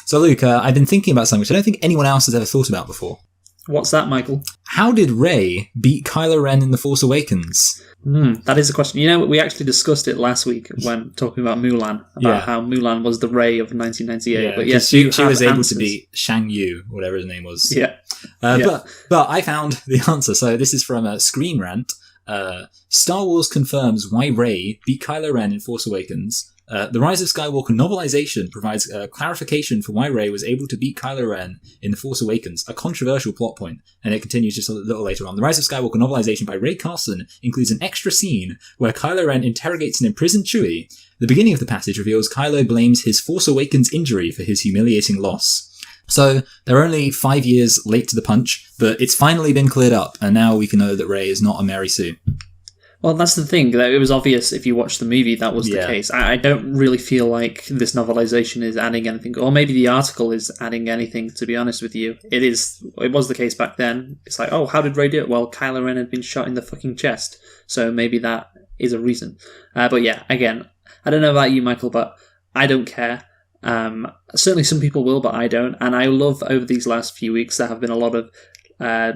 So, Luke, I've been thinking about something which I don't think anyone else has ever thought about before. What's that, Michael? How did Rey beat Kylo Ren in The Force Awakens? That is a question. You know, we actually discussed it last week when talking about Mulan, about how Mulan was the Rey of 1998. Yeah, but yes, she was able answers. to beat Shang Yu, whatever his name was. Yeah. But I found the answer. So this is from Screen Rant. Star Wars confirms why Rey beat Kylo Ren in Force Awakens. The Rise of Skywalker novelization provides clarification for why Rey was able to beat Kylo Ren in The Force Awakens, a controversial plot point. And it continues just a little later on. The Rise of Skywalker novelization by Ray Carson includes an extra scene where Kylo Ren interrogates an imprisoned Chewie. The beginning of the passage reveals Kylo blames his Force Awakens injury for his humiliating loss. So they're only 5 years late to the punch, but it's finally been cleared up, and now we can know that Rey is not a Mary Sue. Well, that's the thing. That it was obvious if you watched the movie that was the case. I don't really feel like this novelization is adding anything, or maybe the article is adding anything, to be honest with you. It was the case back then. It's like, oh, how did Rey do it? Well, Kylo Ren had been shot in the fucking chest, so maybe that is a reason. But yeah, again, I don't know about you, Michael, but I don't care. Certainly some people will, but I don't. And I love over these last few weeks there have been a lot of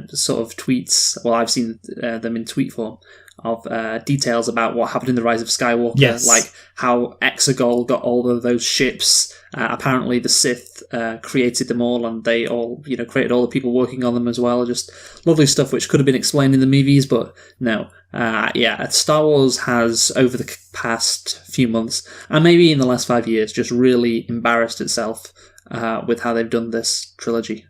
sort of tweets. Well, I've seen them in tweet form of details about what happened in The Rise of Skywalker. Yes. Like how Exegol got all of those ships. Apparently the Sith created them all, and they all, created all the people working on them as well. Just lovely stuff which could have been explained in the movies, but no. Star Wars has, over the past few months, and maybe in the last 5 years, just really embarrassed itself with how they've done this trilogy.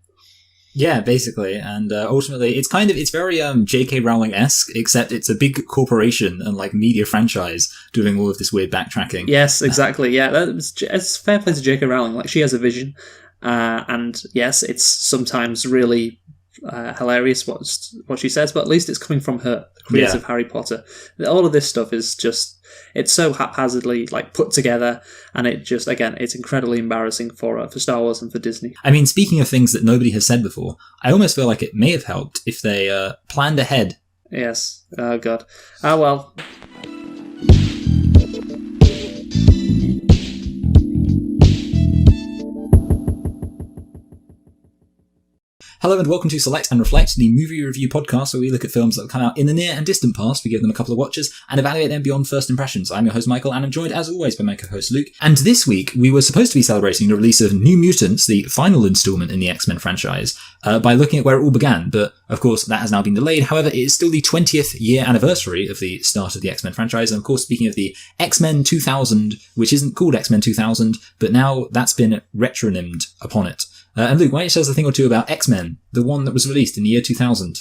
Yeah, basically, and ultimately, it's very J.K. Rowling-esque, except it's a big corporation and media franchise doing all of this weird backtracking. Yes, exactly. It's fair play to J.K. Rowling. She has a vision, and yes, it's sometimes really hilarious what she says, but at least it's coming from her, the creator of Harry Potter. All of this stuff is just, it's so haphazardly put together, and it just, again, it's incredibly embarrassing for Star Wars and for Disney. I mean, speaking of things that nobody has said before, I almost feel like it may have helped if they planned ahead. Yes. Oh god. Oh well. Hello and welcome to Select and Reflect, the movie review podcast where we look at films that have come out in the near and distant past, we give them a couple of watches, and evaluate them beyond first impressions. I'm your host Michael, and I'm joined as always by my co-host Luke. And this week, we were supposed to be celebrating the release of New Mutants, the final installment in the X-Men franchise, by looking at where it all began, but of course that has now been delayed. However, it is still the 20th year anniversary of the start of the X-Men franchise, and of course speaking of the X-Men 2000, which isn't called X-Men 2000, but now that's been retronymed upon it. And Luke, why don't you tell us a thing or two about X-Men, the one that was released in the year 2000?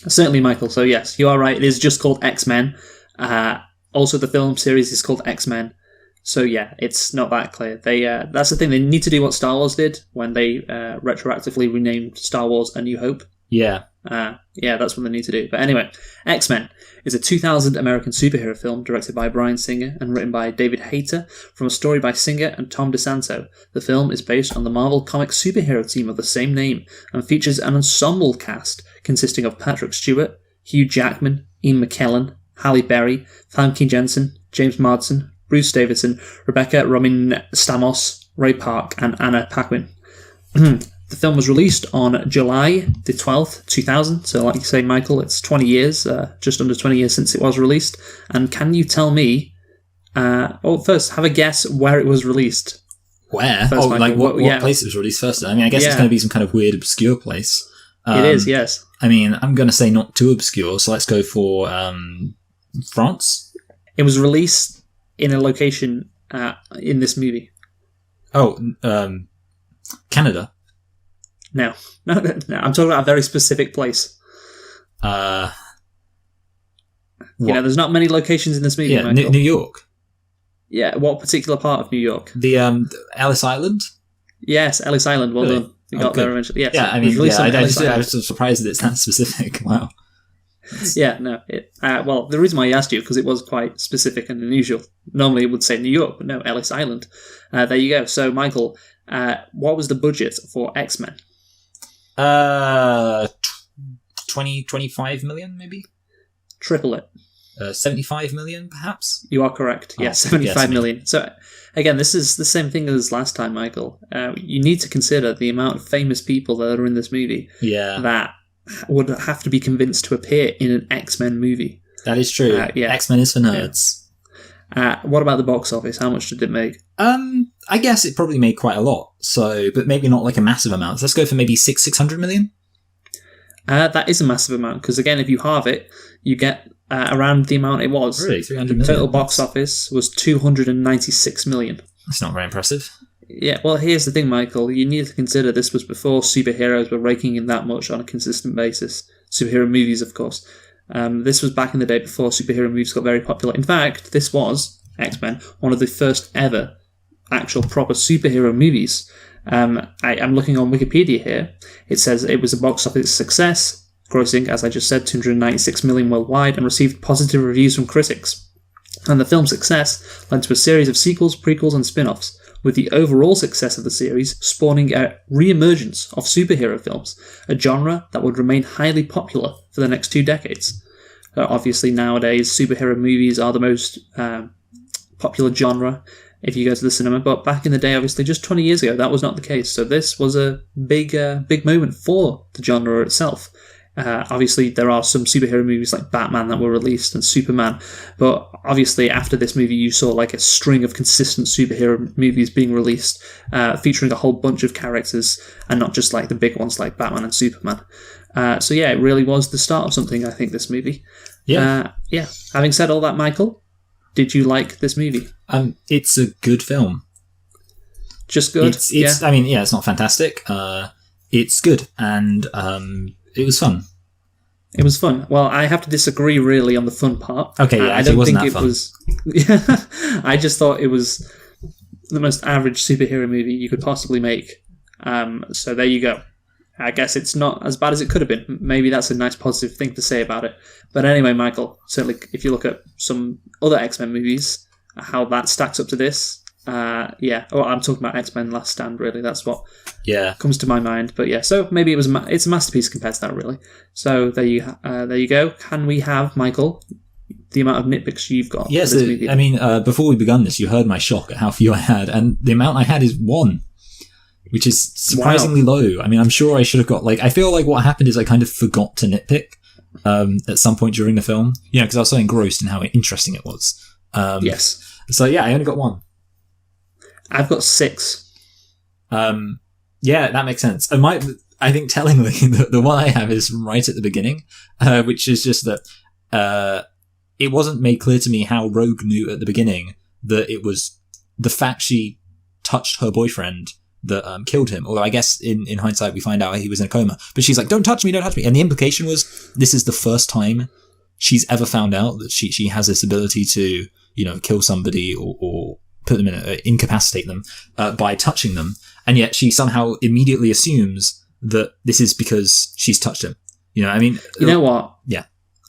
Certainly, Michael. So yes, you are right. It is just called X-Men. Also, the film series is called X-Men. So yeah, it's not that clear. That's the thing. They need to do what Star Wars did when they retroactively renamed Star Wars A New Hope. Yeah. That's what they need to do. But anyway, X-Men is a 2000 American superhero film directed by Bryan Singer and written by David Hayter from a story by Singer and Tom DeSanto. The film is based on the Marvel Comics superhero team of the same name and features an ensemble cast consisting of Patrick Stewart, Hugh Jackman, Ian McKellen, Halle Berry, Famke Janssen, James Marsden, Bruce Davison, Rebecca Romijn Stamos, Ray Park, and Anna Paquin. The film was released on July the 12th, 2000. So like you say, Michael, it's 20 years, just under 20 years since it was released. And can you tell me, first, have a guess where it was released? Where? First, Michael, what place it was released first? I mean, I guess it's going to be some kind of weird, obscure place. It is, yes. I mean, I'm going to say not too obscure, so let's go for France. It was released in a location in this movie. Oh, Canada. No. I'm talking about a very specific place. What? There's not many locations in this movie. Yeah, New York. Yeah, what particular part of New York? The Ellis Island. Yes, Ellis Island. Well really? Done. You got there eventually. Yes, yeah, I mean, I was surprised that it's that specific. Wow. Yeah, no. Well, the reason why I asked you because it was quite specific and unusual. Normally, it would say New York, but no, Ellis Island. There you go. So, Michael, what was the budget for X-Men? 25 million, maybe? Triple it. 75 million, perhaps? You are correct. Oh, Yes, 75 yes, million. So, again, this is the same thing as last time, Michael. You need to consider the amount of famous people that are in this movie Yeah. that would have to be convinced to appear in an X-Men movie. That is true. Yeah. X-Men is for nerds. What about the box office? How much did it make? I guess it probably made quite a lot. So, but maybe not like a massive amount. So let's go for maybe 600 million. That is a massive amount because, again, if you halve it, you get around the amount it was. Really, 300 The million. total box office was 296 million. That's not very impressive. Yeah, well, here's the thing, Michael. You need to consider this was before superheroes were raking in that much on a consistent basis. Superhero movies, of course. This was back in the day before superhero movies got very popular. In fact, this was, X-Men, one of the first ever actual proper superhero movies. I'm looking on Wikipedia here. It says it was a box office success, grossing, as I just said, 296 million worldwide, and received positive reviews from critics. And the film's success led to a series of sequels, prequels, and spin-offs, with the overall success of the series spawning a re-emergence of superhero films, a genre that would remain highly popular for the next 2 decades. Obviously, nowadays, superhero movies are the most popular genre if you go to the cinema, but back in the day, obviously, just 20 years ago, that was not the case. So this was a big moment for the genre itself. Obviously, there are some superhero movies like Batman that were released and Superman, but obviously after this movie you saw like a string of consistent superhero movies being released, featuring a whole bunch of characters and not just like the big ones like Batman and Superman. So yeah, it really was the start of something, I think, this movie. Yeah. Having said all that, Michael, did you like this movie? It's a good film. Just good? It's I mean, yeah, it's not fantastic. It's good, and it was fun. It was fun. Well, I have to disagree really on the fun part. Okay, yeah, I don't wasn't think that it fun. was. Yeah, I just thought it was the most average superhero movie you could possibly make. So there you go. I guess it's not as bad as it could have been. Maybe that's a nice positive thing to say about it. But anyway, Michael, certainly if you look at some other X-Men movies, how that stacks up to this, I'm talking about X-Men Last Stand, really. That's what comes to my mind. But yeah, so maybe it's a masterpiece compared to that, really. So there you go. Can we have, Michael, the amount of nitpicks you've got? Yes, for this movie? I mean, before we begun this, you heard my shock at how few I had, and the amount I had is 1. Which is surprisingly low. I mean, I'm sure I should have got, I feel like what happened is I kind of forgot to nitpick at some point during the film. Because I was so engrossed in how interesting it was. Yes. So, yeah, I only got 1. I've got 6. Yeah, that makes sense. I think tellingly, the one I have is right at the beginning, which is just that it wasn't made clear to me how Rogue knew at the beginning that it was the fact she touched her boyfriend that killed him. Although I guess in hindsight we find out he was in a coma. But she's like, don't touch me. And the implication was this is the first time she's ever found out that she has this ability to, kill somebody or put them incapacitate them by touching them. And yet she somehow immediately assumes that this is because she's touched him. You know what? Yeah.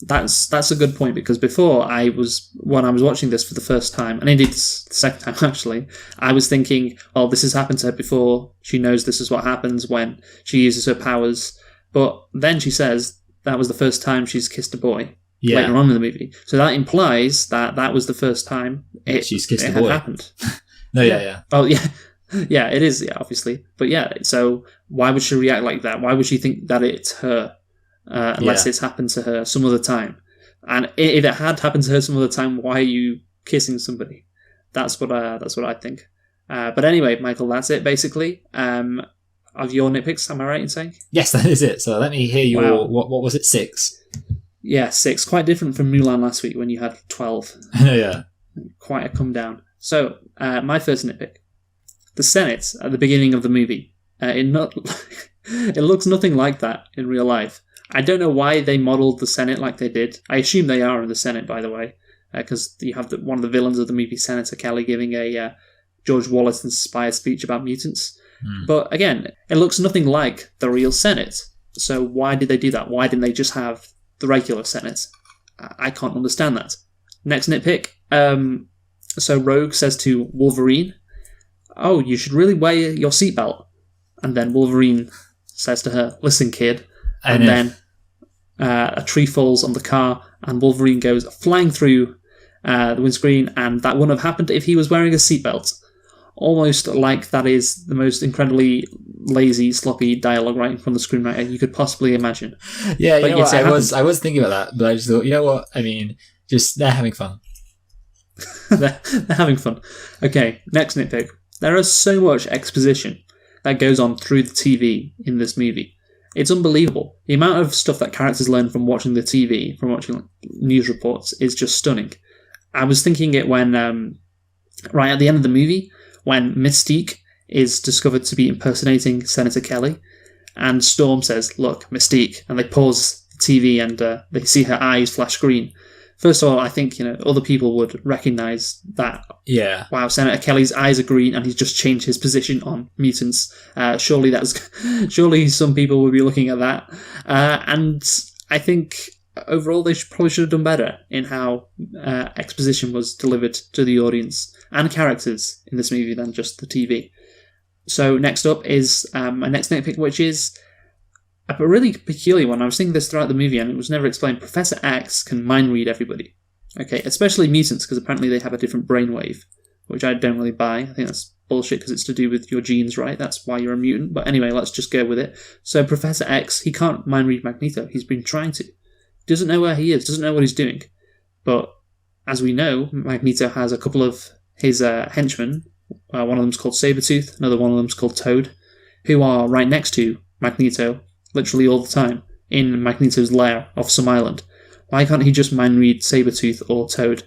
That's a good point, because before when I was watching this for the first time, and indeed the second time actually, I was thinking, oh, this has happened to her before. She knows this is what happens when she uses her powers. But then she says that was the first time she's kissed a boy later on in the movie. So that implies that was the first time she's kissed a had boy. Happened. No, yeah. Oh, yeah. Yeah, it is, obviously. But yeah, so why would she react like that? Why would she think that it's her? Unless it's happened to her some other time. And if it had happened to her some other time, why are you kissing somebody? That's what I think. But anyway, Michael, that's it basically. Of your nitpicks, am I right in saying? Yes, that is it. So let me hear your what was it? 6? Yeah, 6. Quite different from Mulan last week when you had 12. Yeah. Quite a come down. So my first nitpick: the Senate at the beginning of the movie. It looks nothing like that in real life. I don't know why they modelled the Senate like they did. I assume they are in the Senate, by the way, because you have one of the villains of the movie, Senator Kelly, giving a George Wallace-inspired speech about mutants. But again, it looks nothing like the real Senate. So why did they do that? Why didn't they just have the regular Senate? I can't understand that. Next nitpick. So Rogue says to Wolverine, oh, you should really wear your seatbelt. And then Wolverine says to her, listen, kid. And then a tree falls on the car and Wolverine goes flying through the windscreen, and that wouldn't have happened if he was wearing a seatbelt. Almost like that is the most incredibly lazy, sloppy dialogue writing from the screenwriter you could possibly imagine. Yeah, But yes, I was thinking about that, but I just thought, you know what? I mean, just they're having fun. they're having fun. Okay, next nitpick. There is so much exposition that goes on through the TV in this movie. It's unbelievable. The amount of stuff that characters learn from watching the TV, from watching news reports, is just stunning. I was thinking it when, right at the end of the movie, when Mystique is discovered to be impersonating Senator Kelly, and Storm says, "Look, Mystique," and they pause the TV and they see her eyes flash green. First of all, I think other people would recognise that. Yeah. Wow, Senator Kelly's eyes are green, and he's just changed his position on mutants. Surely some people would be looking at that. And I think overall they probably should have done better in how exposition was delivered to the audience and characters in this movie than just the TV. So next up is my next nitpick, which is a really peculiar one. I was thinking this throughout the movie, and it was never explained. Professor X can mind read everybody. Okay, especially mutants, because apparently they have a different brainwave, which I don't really buy. I think that's bullshit, because it's to do with your genes, right? That's why you're a mutant. But anyway, let's just go with it. So Professor X, he can't mind read Magneto. He's been trying to. Doesn't know where he is, doesn't know what he's doing. But as we know, Magneto has a couple of his henchmen. One of them's called Sabretooth, another one of them's called Toad, who are right next to Magneto, literally all the time, in Magneto's lair off some island. Why can't he just mind read Sabretooth or Toad?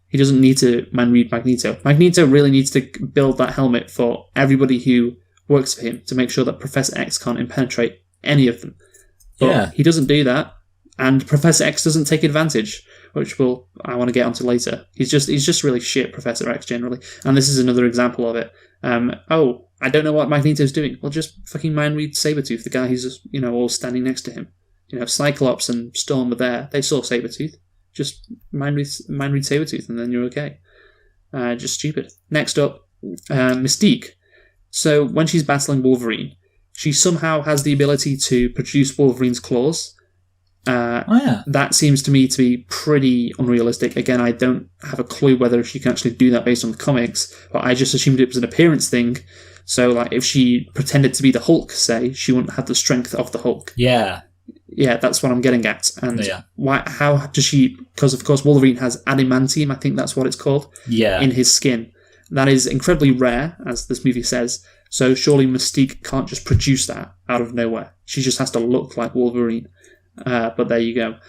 He doesn't need to mind read Magneto. Magneto really needs to build that helmet for everybody who works for him to make sure that Professor X can't impenetrate any of them. But he doesn't do that, and Professor X doesn't take advantage, which I want to get onto later. He's just really shit, Professor X, generally. And this is another example of it. I don't know what Magneto's doing. Well, just fucking mind read Sabretooth, the guy who's just, all standing next to him. Cyclops and Storm were there. They saw Sabretooth. Just mind read Sabretooth, and then you're okay. Just stupid. Next up, Mystique. So when she's battling Wolverine, she somehow has the ability to produce Wolverine's claws. That seems to me to be pretty unrealistic. Again, I don't have a clue whether she can actually do that based on the comics, but I just assumed it was an appearance thing. So, if she pretended to be the Hulk, say, she wouldn't have the strength of the Hulk. Yeah, that's what I'm getting at. And how does she? Because of course Wolverine has adamantium, I think that's what it's called. Yeah, in his skin. That is incredibly rare, as this movie says. So surely Mystique can't just produce that out of nowhere. She just has to look like Wolverine. But there you go.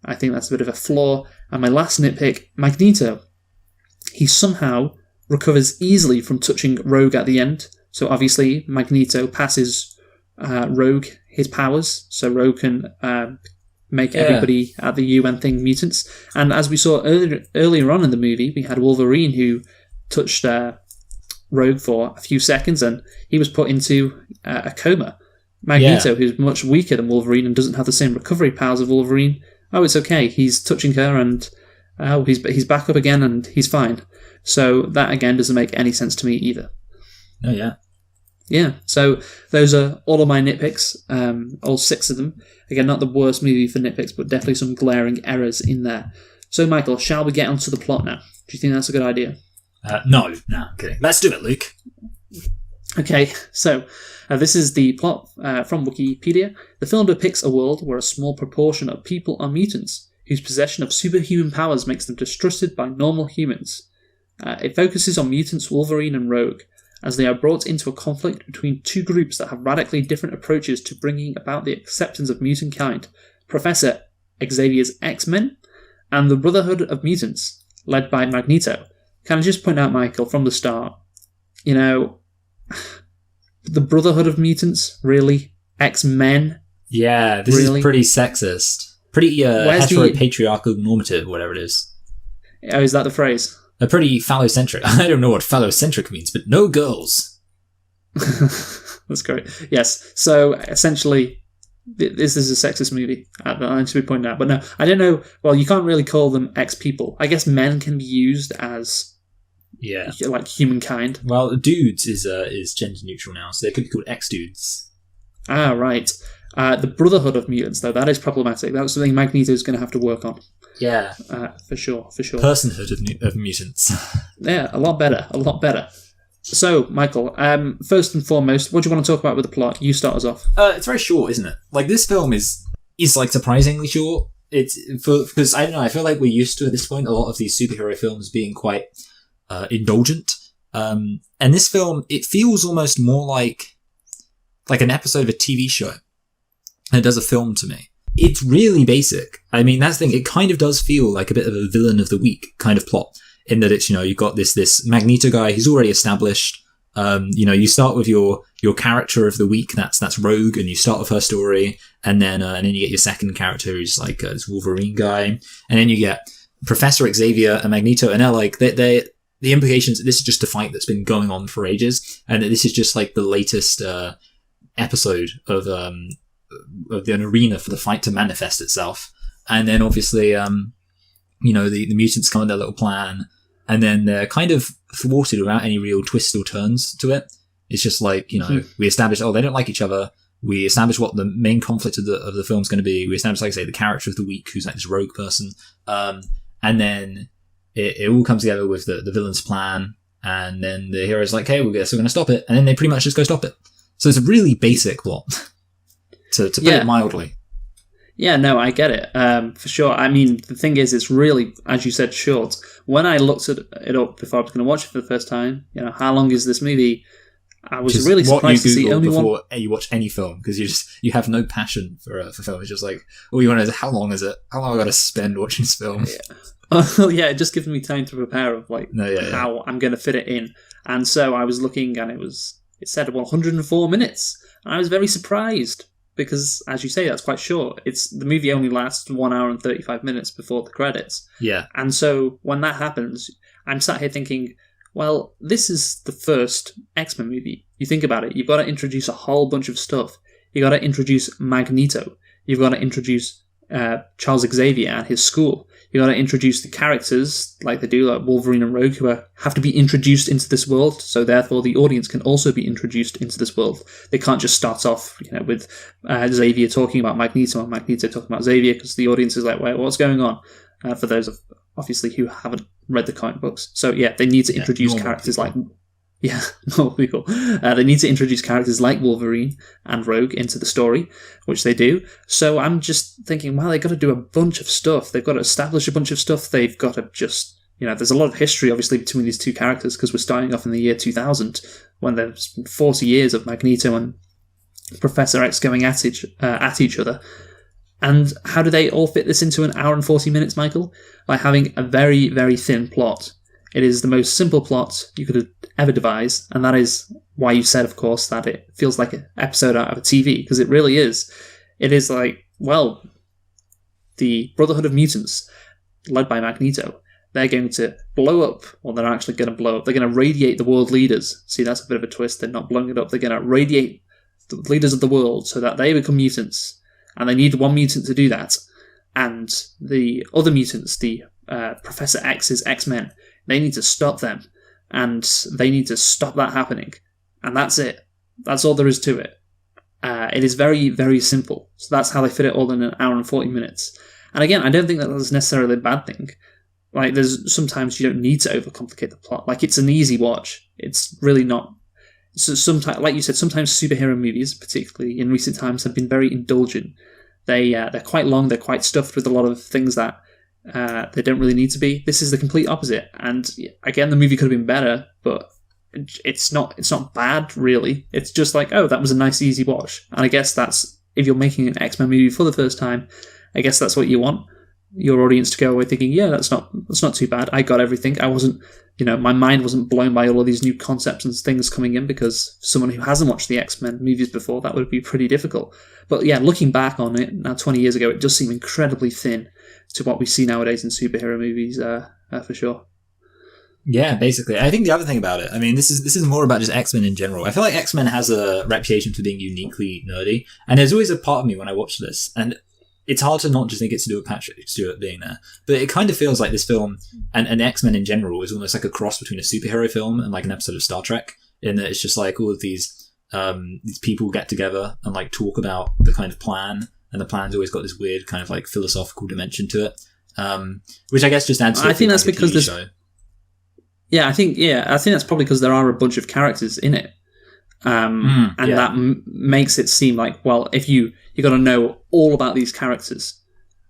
I think that's a bit of a flaw. And my last nitpick, Magneto. He somehow recovers easily from touching Rogue at the end. So obviously Magneto passes Rogue his powers, so Rogue can make everybody at the UN thing mutants. And as we saw earlier on in the movie, we had Wolverine who touched Rogue for a few seconds, and he was put into a coma. Magneto, who's much weaker than Wolverine and doesn't have the same recovery powers of Wolverine, it's okay. He's touching her, and he's back up again, and he's fine. So that, again, doesn't make any sense to me either. Oh, yeah. Yeah, so those are all of my nitpicks, all 6 of them. Again, not the worst movie for nitpicks, but definitely some glaring errors in there. So, Michael, shall we get onto the plot now? Do you think that's a good idea? No, I'm kidding. Let's do it, Luke. Okay, so this is the plot from Wikipedia. The film depicts a world where a small proportion of people are mutants, whose possession of superhuman powers makes them distrusted by normal humans. It focuses on mutants Wolverine and Rogue, as they are brought into a conflict between 2 groups that have radically different approaches to bringing about the acceptance of mutant kind: Professor Xavier's X-Men and the Brotherhood of Mutants, led by Magneto. Can I just point out, Michael, from the start, the Brotherhood of Mutants? Really? X-Men? Yeah, this is pretty sexist. Pretty heteropatriarchal normative, whatever it is. Oh, is that the phrase? A pretty phallocentric. I don't know what phallocentric means, but no girls. That's great. Yes. So essentially, this is a sexist movie. That should be pointed out. But no, I don't know. Well, you can't really call them X-people. I guess men can be used as like humankind. Well, dudes is gender neutral now, so they could be called X-dudes. Ah, right. The Brotherhood of Mutants, though, that is problematic. That's something Magneto's going to have to work on. Yeah. For sure. Personhood of mutants. Yeah, a lot better. So, Michael, first and foremost, what do you want to talk about with the plot? You start us off. It's very short, isn't it? Like, this film is like surprisingly short. It's because I don't know. I feel like we're used to at this point a lot of these superhero films being quite indulgent. And this film, it feels almost more like an episode of a TV show than it does a film to me. It's really basic. I mean, that's the thing. It kind of does feel like a bit of a villain of the week kind of plot. In that it's, you've got this Magneto guy who's already established. You start with your character of the week. That's Rogue, and you start with her story, and then you get your second character who's like this Wolverine guy, and then you get Professor Xavier and Magneto, and they're like the implications. This is just a fight that's been going on for ages, and this is just like the latest episode of an arena for the fight to manifest itself, and then obviously the mutants come on their little plan. And then they're kind of thwarted without any real twists or turns to it. It's just like, we establish, they don't like each other. We establish what the main conflict of the film's going to be. We establish, like I say, the character of the week, who's like this rogue person. And then it all comes together with the villain's plan. And then the hero's like, hey, we're going to stop it. And then they pretty much just go stop it. So it's a really basic plot, to put it mildly. Yeah, no, I get it, for sure. I mean, the thing is, it's really, as you said, short. When I looked it up before I was going to watch it for the first time, how long is this movie? I was really surprised to see only before you watch any film, because you have no passion for film. It's just like, all you want to know is, how long is it? How long have I got to spend watching this film? Yeah. Yeah, it just gives me time to prepare of how I'm going to fit it in. And so I was looking, and it said 104 minutes. And I was very surprised. Because, as you say, that's quite short. The movie only lasts 1 hour and 35 minutes before the credits. Yeah. And so, when that happens, I'm sat here thinking, well, this is the first X-Men movie. You think about it, you've got to introduce a whole bunch of stuff. You've got to introduce Magneto. You've got to introduce Charles Xavier and his school. You've got to introduce the characters, like they do, like Wolverine and Rogue, who have to be introduced into this world, so therefore the audience can also be introduced into this world. They can't just start off, with Xavier talking about Magneto and Magneto talking about Xavier, because the audience is like, wait, what's going on? For those of, obviously, who haven't read the comic books. So yeah, they need to introduce characters like... Yeah, normal people. They need to introduce characters like Wolverine and Rogue into the story, which they do. So I'm just thinking, well, they've got to do a bunch of stuff. They've got to establish a bunch of stuff. They've got to just, there's a lot of history, obviously, between these two characters, because we're starting off in the year 2000, when there's been 40 years of Magneto and Professor X going at each other. And how do they all fit this into an hour and 40 minutes, Michael? By having a very, very thin plot. It is the most simple plot you could ever devise, and that is why you said, of course, that it feels like an episode out of a TV, because it really is. It is like, well, the Brotherhood of Mutants, led by Magneto, they're going to blow up, well, they're actually going to blow up, they're going to radiate the world leaders. See, that's a bit of a twist, they're not blowing it up, they're going to radiate the leaders of the world so that they become mutants, and they need one mutant to do that. And the other mutants, the Professor X's X-Men, they need to stop them, and they need to stop that happening. And that's it. That's all there is to it. It is very, very simple. So that's how they fit it all in an hour and 40 minutes. And again, I don't think that that's necessarily a bad thing. Like, there's sometimes you don't need to overcomplicate the plot. Like, it's an easy watch. It's really not. So sometimes, like you said, sometimes superhero movies, particularly in recent times, have been very indulgent. They're quite long. They're quite stuffed with a lot of things that they don't really need to be. This is the complete opposite. And again, the movie could have been better, but it's not bad, really. It's just like, oh, that was a nice, easy watch. And I guess that's, if you're making an X-Men movie for the first time, I guess that's what you want your audience to go away thinking, yeah, that's not too bad. I got everything. I wasn't, my mind wasn't blown by all of these new concepts and things coming in, because someone who hasn't watched the X-Men movies before, that would be pretty difficult. But yeah, looking back on it now 20 years ago, it does seem incredibly thin to what we see nowadays in superhero movies, for sure. Yeah, basically. I think the other thing about it, I mean, this is more about just X-Men in general. I feel like X-Men has a reputation for being uniquely nerdy, and there's always a part of me when I watch this, and it's hard to not just think it's to do with Patrick Stewart being there, but it kind of feels like this film and X-Men in general is almost like a cross between a superhero film and like an episode of Star Trek, in that it's just like all of these people get together and like talk about the kind of plan, and the plan's always got this weird kind of like philosophical dimension to it. which I guess just adds to I think that's like a because TV there's show. I think that's probably because there are a bunch of characters in it. That makes it seem like, well, if you got to know all about these characters.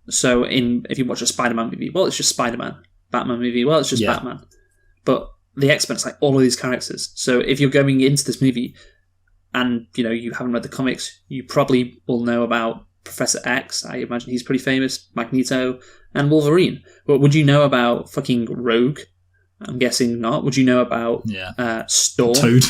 So if you watch a Spider-Man movie, well, it's just Spider-Man. Batman movie, well, it's just Batman. But the X-Men, it's like all of these characters. So if you're going into this movie and you haven't read the comics, you probably will know about Professor X. I imagine he's pretty famous. Magneto and Wolverine. But would you know about fucking Rogue? I'm guessing not. Would you know about Storm? Toad.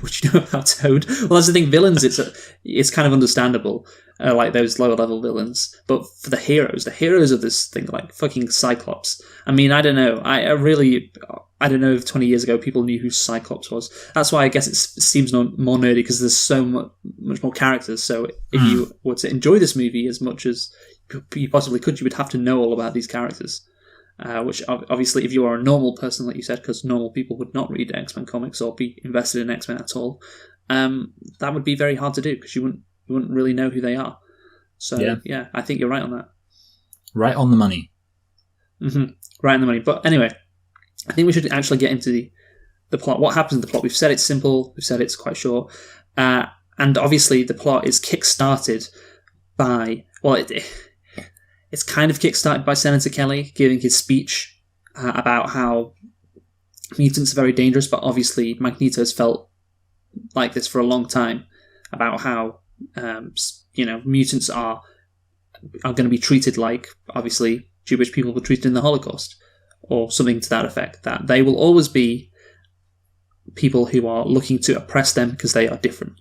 Would you know about Toad? Well, that's the thing. Villains, it's kind of understandable, like those lower level villains. But for the heroes of this thing, like fucking Cyclops. I mean, I don't know. I don't know if 20 years ago people knew who Cyclops was. That's why I guess it seems more nerdy, because there's so much more characters. So if you were to enjoy this movie as much as you possibly could, you would have to know all about these characters. Which obviously, if you are a normal person, like you said, because normal people would not read X-Men comics or be invested in X-Men at all, that would be very hard to do, because you wouldn't really know who they are. So yeah, I think you're right on that. Right on the money. Mm-hmm. Right on the money. But anyway, I think we should actually get into the plot. What happens in the plot? We've said it's simple. We've said it's quite short. And obviously, the plot is kick-started by... Well, it's kind of kick-started by Senator Kelly giving his speech about how mutants are very dangerous, but obviously Magneto's felt like this for a long time, about how mutants are going to be treated like, obviously, Jewish people were treated in the Holocaust, or something to that effect, that they will always be people who are looking to oppress them because they are different.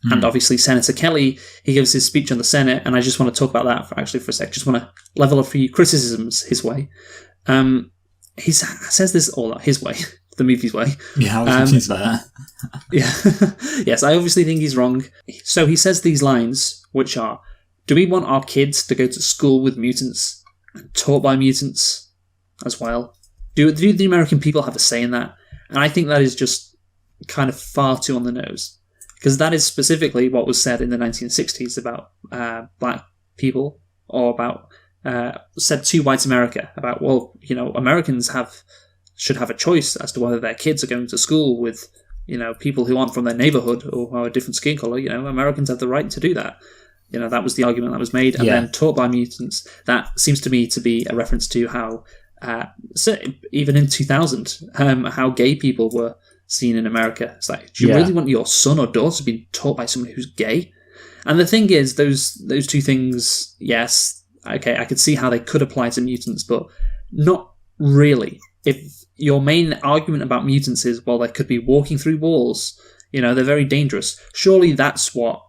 And obviously Senator Kelly, he gives his speech on the Senate, and I just want to talk about that for a sec. Just want to level a few criticisms his way. He says this all his way, the movie's way. Yeah, I was confused by that. Yeah. Yes, I obviously think he's wrong. So he says these lines, which are, do we want our kids to go to school with mutants and taught by mutants as well? Do the American people have a say in that? And I think that is just kind of far too on the nose. Because that is specifically what was said in the 1960s about black people, or about said to white America about, well, Americans should have a choice as to whether their kids are going to school with people who aren't from their neighborhood or who are a different skin color. Americans have the right to do that. That was the argument that was made, and then taught by mutants. That seems to me to be a reference to how, even in 2000, how gay people were seen in America. It's like, do you really want your son or daughter being taught by someone who's gay? And the thing is, those two things, yes, okay, I could see how they could apply to mutants, but not really. If your main argument about mutants is, well, they could be walking through walls, they're very dangerous, surely that's what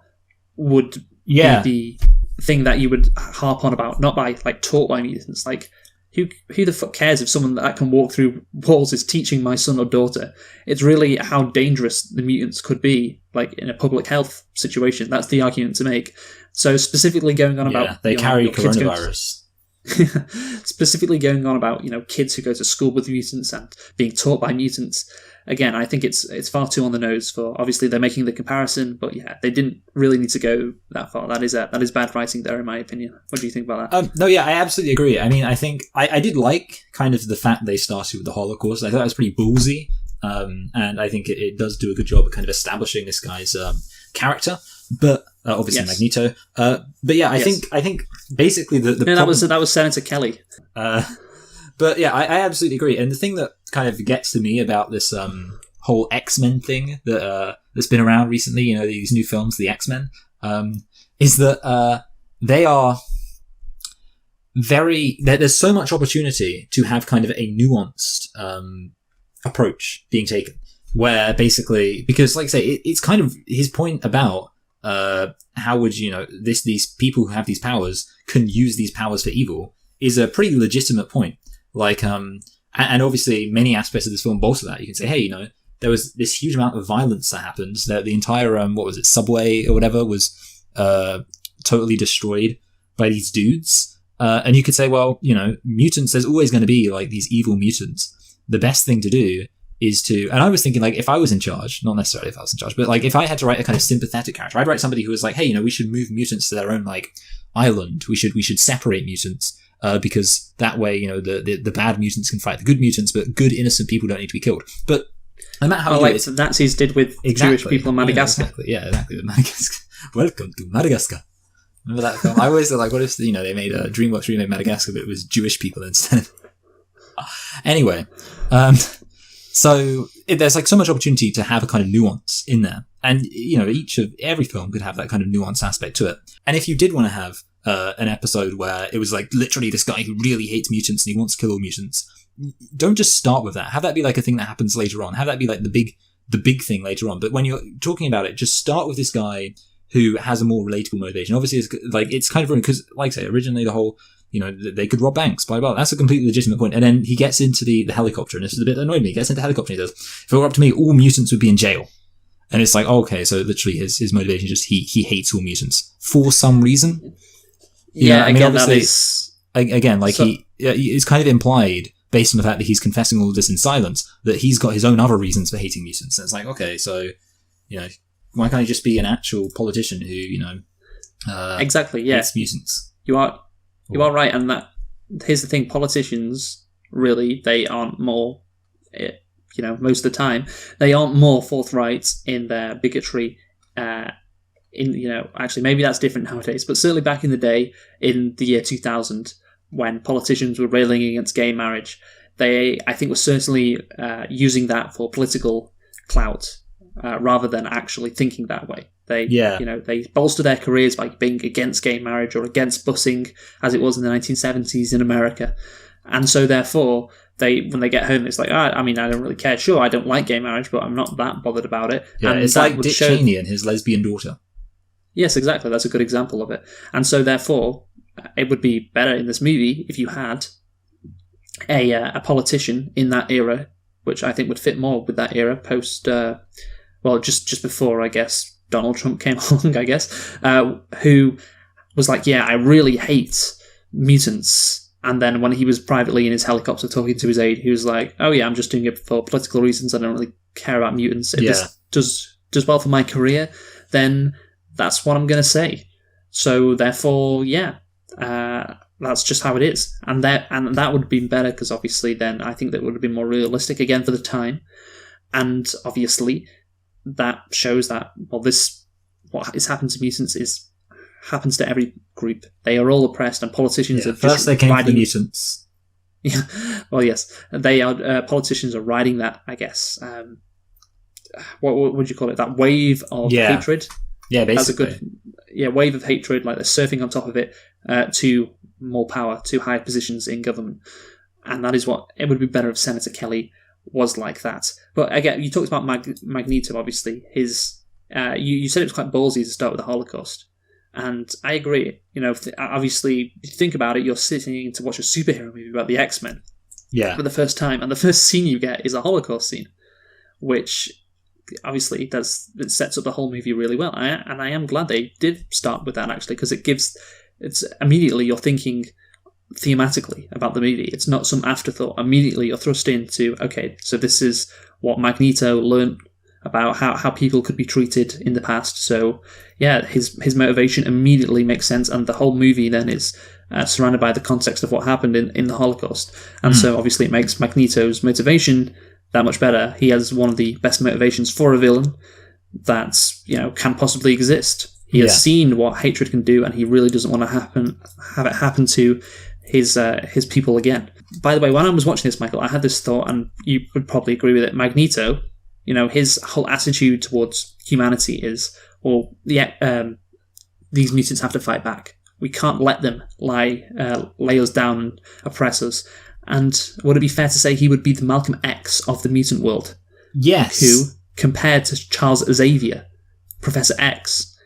would be the thing that you would harp on about, not by, like, taught by mutants. Like, who the fuck cares if someone that can walk through walls is teaching my son or daughter? It's really how dangerous the mutants could be, like in a public health situation. That's the argument to make. So specifically going on about... they carry coronavirus. Specifically going on about, kids who go to school with mutants and being taught by mutants. Again, I think it's far too on the nose for... Obviously, they're making the comparison, but they didn't really need to go that far. That is bad writing there, in my opinion. What do you think about that? No, yeah, I absolutely agree. I mean, I think I did like kind of the fact they started with the Holocaust. I thought it was pretty ballsy, and I think it does do a good job of kind of establishing this guy's character. But obviously Magneto. But yeah, I think basically the problem... that was Senator Kelly. But yeah, I absolutely agree. And the thing that kind of gets to me about this whole X-Men thing that's been around recently, these new films, the X-Men, is that they are there's so much opportunity to have kind of a nuanced approach being taken, where basically, because like I say, it's kind of his point about how would these people who have these powers can use these powers for evil is a pretty legitimate point. Like, and obviously many aspects of this film bolster that. You can say, hey, there was this huge amount of violence that happened. That the entire, subway or whatever was totally destroyed by these dudes. And you could say, well, mutants, there's always going to be like these evil mutants. The best thing to do is to, and I was thinking, like, if I was in charge, not necessarily if I was in charge, but like if I had to write a kind of sympathetic character, I'd write somebody who was like, hey, we should move mutants to their own like island. We should separate mutants. because that way, you know, the bad mutants can fight the good mutants, but good innocent people don't need to be killed. But no matter how like the Nazis did with Jewish people in Madagascar. Yeah, exactly. With Madagascar. Welcome to Madagascar. Remember that film? I always thought, like, what if, you know, they made a DreamWorks remade Madagascar, but it was Jewish people instead. Anyway, so there's like so much opportunity to have a kind of nuance in there, and you know, every film could have that kind of nuanced aspect to it. And if you did want to have an episode where it was like literally this guy who really hates mutants and he wants to kill all mutants, don't just start with that. Have that be like a thing that happens later on. Have that be like the big thing later on. But when you're talking about it, just start with this guy who has a more relatable motivation. Obviously, it's kind of ruined because, like I say, originally the whole, you know, they could rob banks, blah, blah, blah. That's a completely legitimate point. And then he gets into the helicopter, and this is a bit that annoyed me. He gets into the helicopter and he says, if it were up to me, all mutants would be in jail. And it's like, oh, okay, so literally his motivation is just he hates all mutants for some reason. Yeah, I mean, obviously, again, like it's kind of implied based on the fact that he's confessing all of this in silence that he's got his own other reasons for hating mutants. And it's like, okay, so, you know, why can't he just be an actual politician who, you know, exactly, yeah, hates mutants? You are right, and that here's the thing: politicians really they aren't more, you know, most of the time they aren't more forthright in their bigotry. You know, actually, maybe that's different nowadays, but certainly back in the day, in the year 2000, when politicians were railing against gay marriage, they, I think, were certainly using that for political clout rather than actually thinking that way. They, you know, they bolster their careers by being against gay marriage or against busing, as it was in the 1970s in America, and so therefore, when they get home, it's like, I mean, I don't really care. Sure, I don't like gay marriage, but I'm not that bothered about it. Yeah, and it's like Dick Cheney and his lesbian daughter. Yes, exactly. That's a good example of it. And so, therefore, it would be better in this movie if you had a politician in that era, which I think would fit more with that era post, just before, I guess, Donald Trump came along, I guess, who was like, yeah, I really hate mutants. And then when he was privately in his helicopter talking to his aide, he was like, oh yeah, I'm just doing it for political reasons. I don't really care about mutants. If this does well for my career, then that's what I'm going to say. So therefore, yeah, that's just how it is. And that would have been better because obviously then I think that would have been more realistic again for the time. And obviously that shows that, well, what is happened to mutants happens to every group. They are all oppressed, and politicians are first they came for the mutants. Yeah, well, yes, they are. Politicians are riding that, I guess. What would you call it? That wave of hatred. Yeah, basically. That's a good wave of hatred. Like they're surfing on top of it to more power, to high positions in government, and that is what it would be better if Senator Kelly was like that. But again, you talked about Magneto. Obviously, his you said it was quite ballsy to start with the Holocaust. And I agree. You know, obviously, if you think about it, you're sitting to watch a superhero movie about the X-Men for the first time, and the first scene you get is a Holocaust scene, which obviously it sets up the whole movie really well. And I am glad they did start with that, actually, because it's immediately you're thinking thematically about the movie. It's not some afterthought. Immediately you're thrust into, okay, so this is what Magneto learned about how people could be treated in the past. So, yeah, his motivation immediately makes sense, and the whole movie then is surrounded by the context of what happened in the Holocaust. And so, obviously, it makes Magneto's motivation that much better. He has one of the best motivations for a villain that, you know, can possibly exist. He has seen what hatred can do, and he really doesn't want to have it happen to his people again. By the way, when I was watching this, Michael, I had this thought, and you would probably agree with it. Magneto, you know, his whole attitude towards humanity is, well, these mutants have to fight back. We can't let them lay us down and oppress us. And would it be fair to say he would be the Malcolm X of the mutant world? Yes. Who, compared to Charles Xavier, Professor X,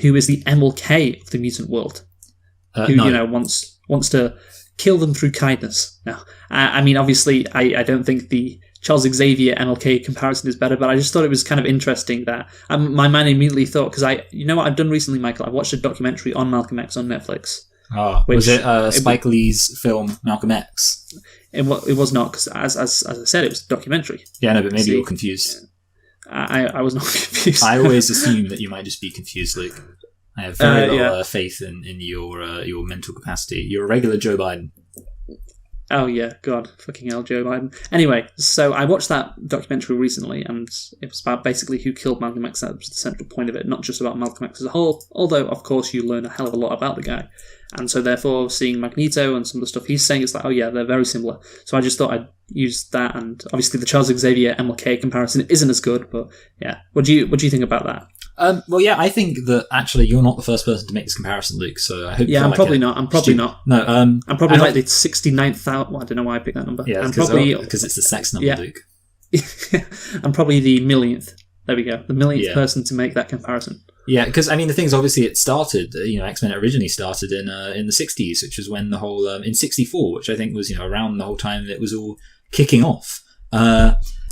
who is the MLK of the mutant world, who no. you know wants to kill them through kindness. Now, I mean, obviously, I don't think the Charles Xavier MLK comparison is better, but I just thought it was kind of interesting that my mind immediately thought, because you know what I've done recently, Michael? I watched a documentary on Malcolm X on Netflix. Was it Spike Lee's film Malcolm X? It was not, because as I said, it was a documentary. Yeah, no, but maybe you're confused. I was not confused. I always assume that you might just be confused, Luke. I have very little yeah. faith in your mental capacity. You're a regular Joe Biden. Oh yeah, God, fucking hell, Joe Biden. Anyway, so I watched that documentary recently, and it was about basically who killed Malcolm X. That was the central point of it, not just about Malcolm X as a whole. Although, of course, you learn a hell of a lot about the guy, and so therefore, seeing Magneto and some of the stuff he's saying, it's like, oh yeah, they're very similar. So I just thought I'd use that, and obviously the Charles Xavier MLK comparison isn't as good, but yeah, what do you think about that? Well, yeah, I think that actually you're not the first person to make this comparison, Luke. So I hope. Yeah, I'm probably not. I'm probably not. No, I'm probably like the 69th. Well, I don't know why I picked that number. Yeah, I'm probably because it's the sex number, Luke. I'm probably the millionth. There we go. The millionth person to make that comparison. Yeah, because I mean the thing is, obviously it started. X-Men originally started in the 60s, which was when the whole in 64, which I think was around the whole time that it was all kicking off.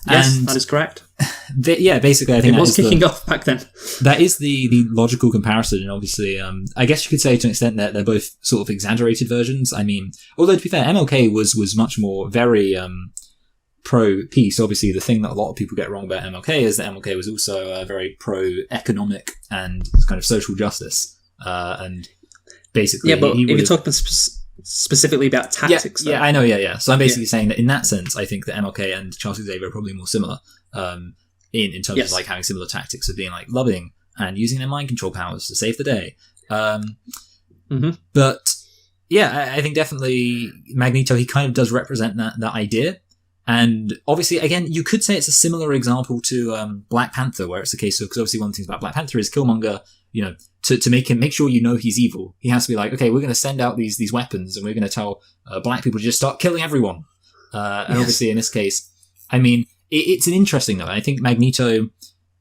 Yes, that is correct. Basically, I think it was kicking off back then. That is the logical comparison, and obviously, I guess you could say to an extent that they're both sort of exaggerated versions. I mean, although to be fair, MLK was much more very pro-peace. Obviously, the thing that a lot of people get wrong about MLK is that MLK was also very pro-economic and kind of social justice, and basically, yeah. But if you're talking specifically about tactics, yeah, I know, yeah. So I'm basically saying that in that sense, I think that MLK and Charles Xavier are probably more similar. In terms of like having similar tactics of being like loving and using their mind control powers to save the day. But yeah, I think definitely Magneto, he kind of does represent that idea. And obviously, again, you could say it's a similar example to Black Panther, where it's the case of, because obviously one of the things about Black Panther is Killmonger, to make sure he's evil, he has to be like, okay, we're going to send out these weapons and we're going to tell black people to just start killing everyone. And obviously in this case, I mean, it's an interesting though. I think Magneto,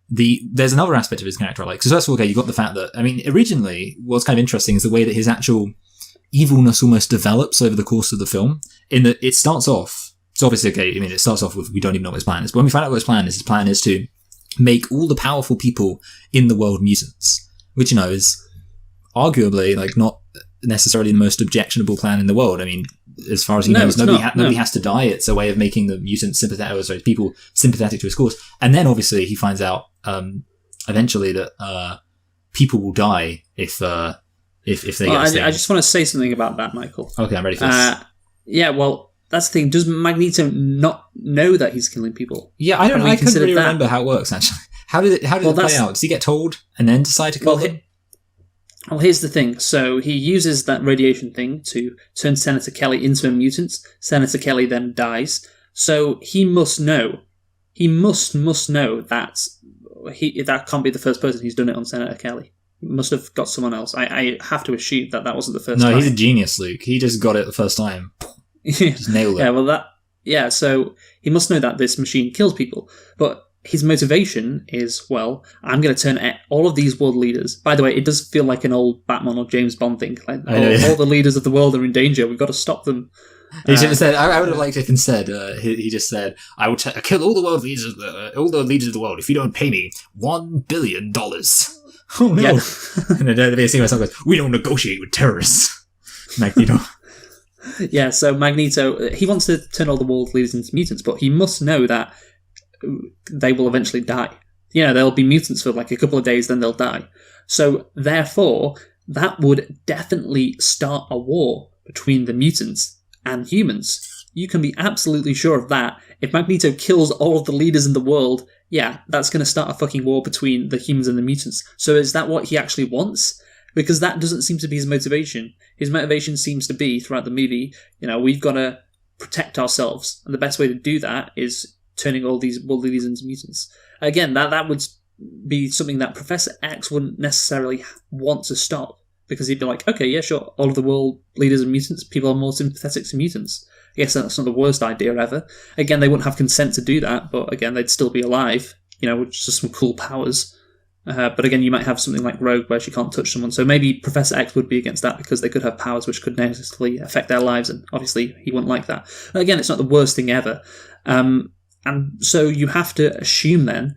there's another aspect of his character I like. Because first of all, okay, you got the fact that, I mean, originally, what's kind of interesting is the way that his actual evilness almost develops over the course of the film. In that it starts off, so obviously, okay, I mean, it starts off with, we don't even know what his plan is. But when we find out what his plan is to make all the powerful people in the world mutants, which, is arguably, like, not necessarily the most objectionable plan in the world. I mean, as far as he knows, nobody has to die. It's a way of making the mutants people sympathetic to his cause. And then obviously he finds out eventually that people will die if they get stained. I just want to say something about that, Michael. Okay, I'm ready for this. Yeah, well, that's the thing. Does Magneto not know that he's killing people? Yeah, I couldn't really remember how it works actually. How did it play out? Does he get told and then decide to kill them? Well, here's the thing. So he uses that radiation thing to turn Senator Kelly into a mutant. Senator Kelly then dies. So he must know. He must know that that can't be the first person who's done it on Senator Kelly. He must have got someone else. I have to assume that wasn't the first time. No, he's a genius, Luke. He just got it the first time. Just nailed it. So he must know that this machine kills people. But his motivation is, well, I'm going to turn all of these world leaders. By the way, it does feel like an old Batman or James Bond thing. Like, all the leaders of the world are in danger. We've got to stop them. He should have said. I would have liked if instead he just said, "I will kill all the world leaders, all the leaders of the world, if you don't pay me $1 billion." Oh no! Yeah. And then they see myself goes, "We don't negotiate with terrorists." Magneto. Yeah. So Magneto, he wants to turn all the world leaders into mutants, but he must know that they will eventually die. They'll be mutants for like a couple of days, then they'll die. So therefore, that would definitely start a war between the mutants and humans. You can be absolutely sure of that. If Magneto kills all of the leaders in the world, yeah, that's going to start a fucking war between the humans and the mutants. So is that what he actually wants? Because that doesn't seem to be his motivation. His motivation seems to be, throughout the movie, we've got to protect ourselves. And the best way to do that is turning all these world leaders into mutants. Again, that would be something that Professor X wouldn't necessarily want to stop, because he'd be like, okay, yeah, sure, all of the world leaders are mutants, people are more sympathetic to mutants. I guess that's not the worst idea ever. Again, they wouldn't have consent to do that, but again, they'd still be alive, with just some cool powers. But again, you might have something like Rogue where she can't touch someone, so maybe Professor X would be against that because they could have powers which could negatively affect their lives, and obviously he wouldn't like that. Again, it's not the worst thing ever. And so you have to assume then,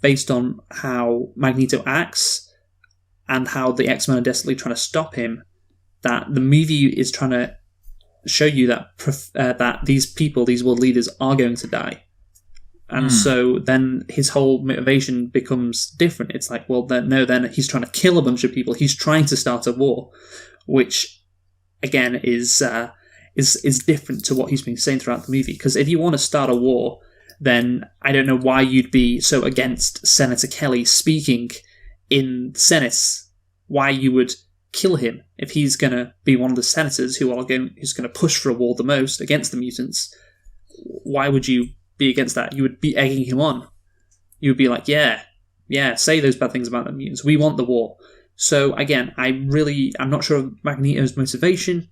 based on how Magneto acts and how the X-Men are desperately trying to stop him, that the movie is trying to show you that that these people, these world leaders, are going to die. And so then his whole motivation becomes different. It's like, well, then he's trying to kill a bunch of people. He's trying to start a war, which again is different to what he's been saying throughout the movie. Because if you want to start a war, then I don't know why you'd be so against Senator Kelly speaking in the Senate. Why you would kill him if he's going to be one of the senators who's going to push for a war the most against the mutants. Why would you be against that? You would be egging him on. You would be like, yeah, say those bad things about the mutants. We want the war. So again, I'm not sure of Magneto's motivation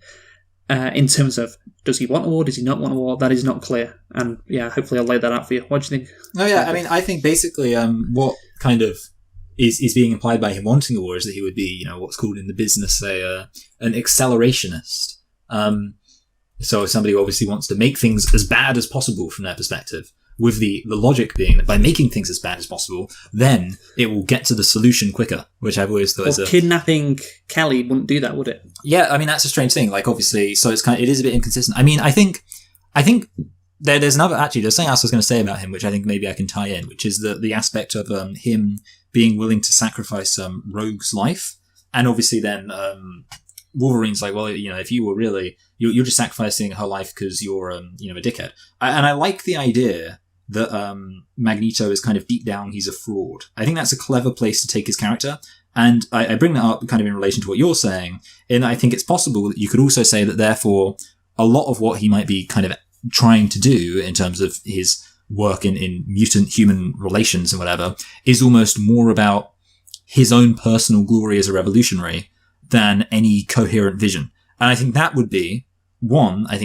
in terms of, does he want a war? Does he not want a war? That is not clear. And yeah, hopefully I'll lay that out for you. What do you think? Oh yeah, I mean, I think basically what kind of is being implied by him wanting a war is that he would be, what's called in the business an accelerationist. So somebody who obviously wants to make things as bad as possible from their perspective, with the logic being that by making things as bad as possible, then it will get to the solution quicker, which I've always thought kidnapping Kelly wouldn't do that, would it? Yeah, I mean, that's a strange thing. Like, obviously, so it is a bit inconsistent. I mean, I think there's something else I was going to say about him, which I think maybe I can tie in, which is the aspect of him being willing to sacrifice Rogue's life. And obviously then Wolverine's like, well, if you were really, you're just sacrificing her life because you're, a dickhead. And I like the idea that Magneto is kind of deep down, he's a fraud. I think that's a clever place to take his character. And I bring that up kind of in relation to what you're saying. And I think it's possible that you could also say that therefore a lot of what he might be kind of trying to do in terms of his work in mutant-human relations and whatever is almost more about his own personal glory as a revolutionary than any coherent vision. And I think that would be,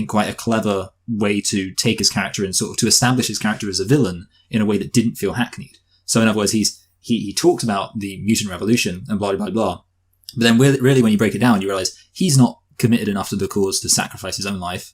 quite a clever way to take his character and sort of to establish his character as a villain in a way that didn't feel hackneyed. So in other words, he talked about the mutant revolution and blah, blah, blah. But then really when you break it down, you realize he's not committed enough to the cause to sacrifice his own life.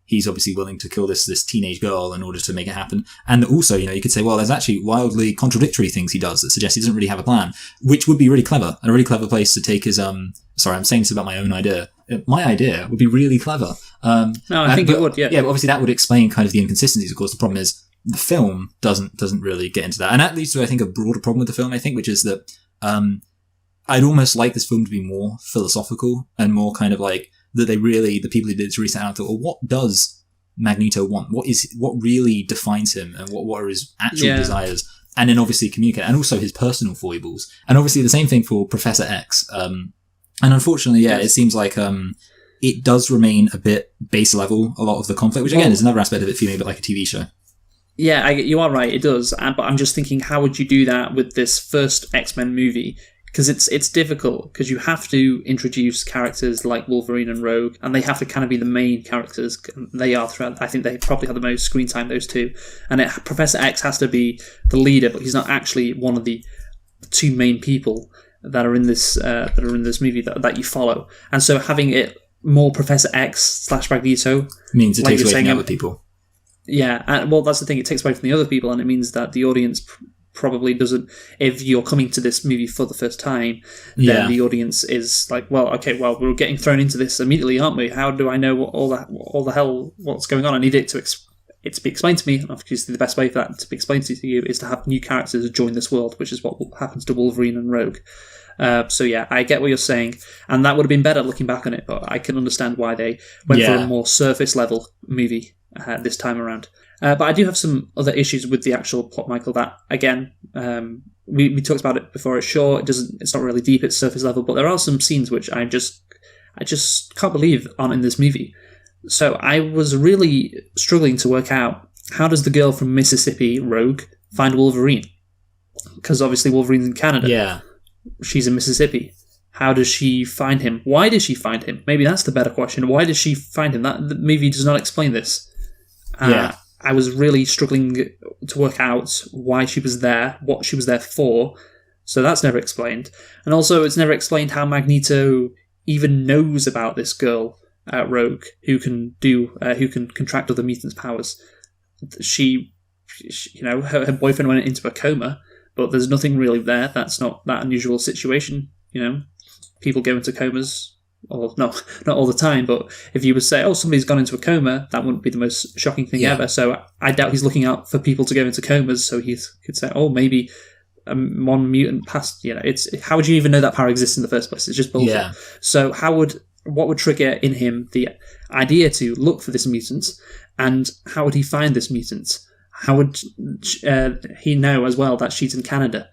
He's obviously willing to kill this teenage girl in order to make it happen. And also, you could say, well, there's actually wildly contradictory things he does that suggest he doesn't really have a plan, which would be really clever, and a really clever place to take his, sorry, I'm saying this about my own idea. My idea would be really clever. No, I think it would, yeah. Yeah, but obviously that would explain kind of the inconsistencies. Of course, the problem is the film doesn't really get into that. And that leads to, I think, a broader problem with the film, I think, which is that, I'd almost like this film to be more philosophical and more kind of like, that the people who did this research out thought, well, what does Magneto want? What really defines him, and what are his actual desires? And then obviously communicate, and also his personal foibles. And obviously the same thing for Professor X. And unfortunately, it seems like it does remain a bit base level, a lot of the conflict, which again is another aspect of it feeling a bit like a TV show. Yeah, you are right, it does. But I'm just thinking, how would you do that with this first X-Men movie? Because it's difficult, because you have to introduce characters like Wolverine and Rogue, and they have to kind of be the main characters. They are throughout. I think they probably have the most screen time, those two. And Professor X has to be the leader, but he's not actually one of the two main people that are in this movie that you follow. And so having it more Professor X / Magneto means it takes away from the other people. Yeah, and well, that's the thing. It takes away from the other people, and it means that the audience probably doesn't. If you're coming to this movie for the first time, then the audience is like, well, okay, well, we're getting thrown into this immediately, aren't we? How do I know all the hell what's going on? I need it to be explained to me. And obviously, the best way for that to be explained to you is to have new characters join this world, which is what happens to Wolverine and Rogue. So yeah, I get what you're saying, and that would have been better looking back on it, but I can understand why they went for a more surface level movie this time around. But I do have some other issues with the actual plot, Michael, that, again, we talked about it before. It's short, it's not really deep, it's surface level, but there are some scenes which I just can't believe aren't in this movie. So I was really struggling to work out, how does the girl from Mississippi, Rogue, find Wolverine? Because obviously Wolverine's in Canada. Yeah. She's in Mississippi. How does she find him? Why does she find him? Maybe that's the better question. Why does she find him? The movie does not explain this. I was really struggling to work out why she was there, what she was there for. So that's never explained. And also, it's never explained how Magneto even knows about this girl, Rogue, who can contract other mutants' powers. She her boyfriend went into a coma, but there's nothing really there. That's not that unusual situation. People go into comas or no, not all the time, but if you would say, oh, somebody's gone into a coma, that wouldn't be the most shocking thing ever. So I doubt he's looking out for people to go into comas, so he could say, oh, maybe one mutant passed. How would you even know that power exists in the first place? It's just bullshit. Yeah. So what would trigger in him the idea to look for this mutant, and how would he find this mutant? How would he know as well that she's in Canada?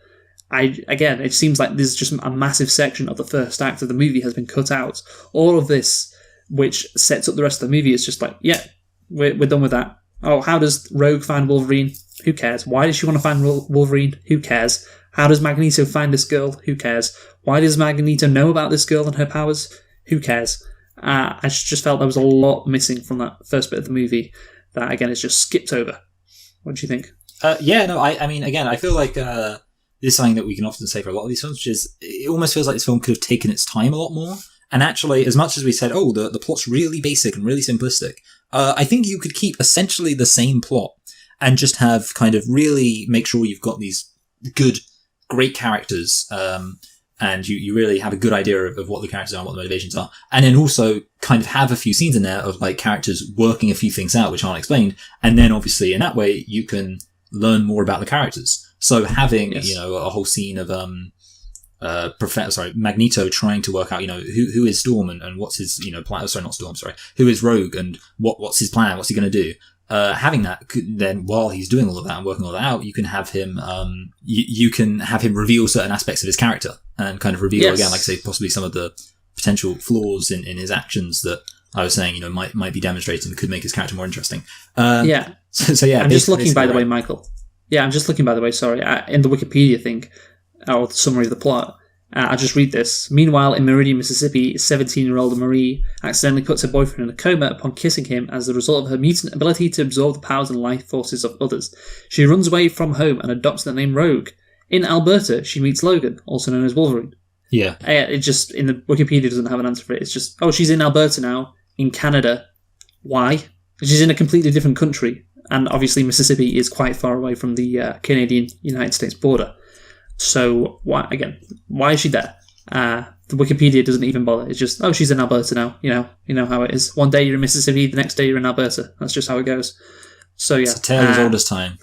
Again, it seems like there's just a massive section of the first act of the movie has been cut out. All of this, which sets up the rest of the movie, is just like, yeah, we're done with that. Oh, how does Rogue find Wolverine? Who cares? Why does she want to find Wolverine? Who cares? How does Magneto find this girl? Who cares? Why does Magneto know about this girl and her powers? Who cares? I just felt there was a lot missing from that first bit of the movie that, again, is just skipped over. What do you think? I mean, again, I feel like this is something that we can often say for a lot of these films, which is it almost feels like this film could have taken its time a lot more. And actually, as much as we said, oh, the plot's really basic and really simplistic, I think you could keep essentially the same plot and just have kind of really make sure you've got these good, great characters, and you really have a good idea of what the characters are and what the motivations are. And then also kind of have a few scenes in there of like characters working a few things out which aren't explained. And then obviously in that way you can learn more about the characters. So having, a whole scene of Magneto trying to work out, who is Storm and what's his, plan. Sorry, not Storm. Sorry, who is Rogue and what's his plan? What's he going to do? Having that, then while he's doing all of that and working all that out, you can have him, you can have him reveal certain aspects of his character and kind of reveal again, like I say, possibly some of the potential flaws in his actions that I was saying, might be demonstrated and could make his character more interesting. So yeah, I'm just looking, by the way, Michael. Yeah, I'm just looking, by the way, sorry, in the Wikipedia thing, or the summary of the plot, I'll just read this. Meanwhile, in Meridian, Mississippi, 17-year-old Marie accidentally puts her boyfriend in a coma upon kissing him as the result of her mutant ability to absorb the powers and life forces of others. She runs away from home and adopts the name Rogue. In Alberta, she meets Logan, also known as Wolverine. Yeah. It just, in the Wikipedia, doesn't have an answer for it. It's just, oh, she's in Alberta now, in Canada. Why? She's in a completely different country. And obviously Mississippi is quite far away from the Canadian-United States border. So, why is she there? The Wikipedia doesn't even bother. It's just, oh, she's in Alberta now. You know how it is. One day you're in Mississippi, the next day you're in Alberta. That's just how it goes. So, yeah. It's a tale as old as time.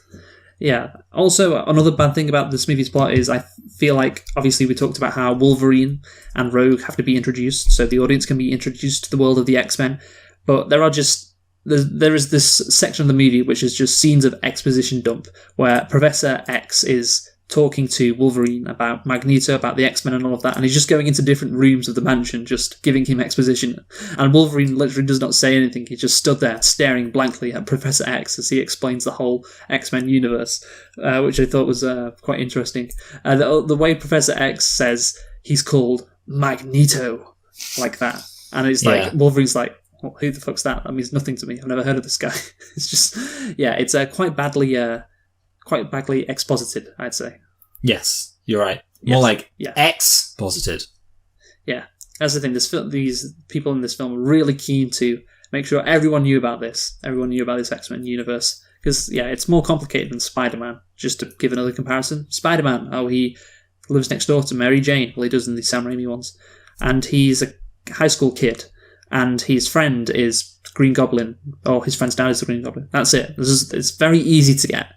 Yeah. Also, another bad thing about this movie's plot is I feel like, obviously, we talked about how Wolverine and Rogue have to be introduced, so the audience can be introduced to the world of the X-Men. But there is this section of the movie which is just scenes of exposition dump, where Professor X is talking to Wolverine about Magneto, about the X-Men and all of that, and he's just going into different rooms of the mansion, just giving him exposition. And Wolverine literally does not say anything. He just stood there staring blankly at Professor X as he explains the whole X-Men universe, which I thought was quite interesting. The way Professor X says he's called Magneto, like that. And it's like, Wolverine's like, well, who the fuck's that? That means nothing to me. I've never heard of this guy. It's just, it's quite badly exposited, I'd say. Yes, you're right. More like exposited. Yeah, that's the thing. These people in this film are really keen to make sure everyone knew about this. Everyone knew about this X-Men universe. Because, it's more complicated than Spider-Man. Just to give another comparison. Spider-Man, he lives next door to Mary Jane. Well, he does in the Sam Raimi ones. And he's a high school kid. And his friend is Green Goblin. Or his friend's dad is the Green Goblin. That's it. It's very easy to get.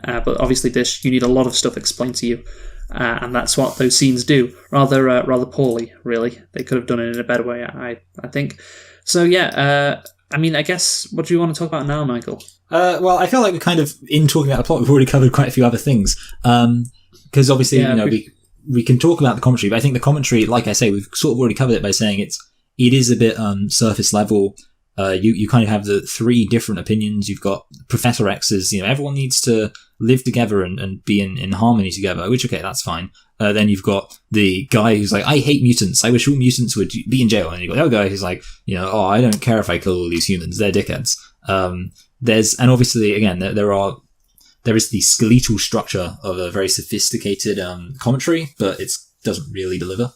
But obviously you need a lot of stuff explained to you. And that's what those scenes do. Rather poorly, really. They could have done it in a better way, I think. So, I guess, what do you want to talk about now, Michael? Well, I feel like we're kind of, in talking about the plot, we've already covered quite a few other things. Because obviously, we can talk about the commentary, but I think the commentary, like I say, we've sort of already covered it by saying it is a bit surface level. You kind of have the three different opinions. You've got Professor X's, everyone needs to live together and be in harmony together, which, okay, that's fine. Then you've got the guy who's like, I hate mutants. I wish all mutants would be in jail. And you've got the other guy who's like, I don't care if I kill all these humans. They're dickheads. And obviously, again, there is the skeletal structure of a very sophisticated commentary, but it doesn't really deliver.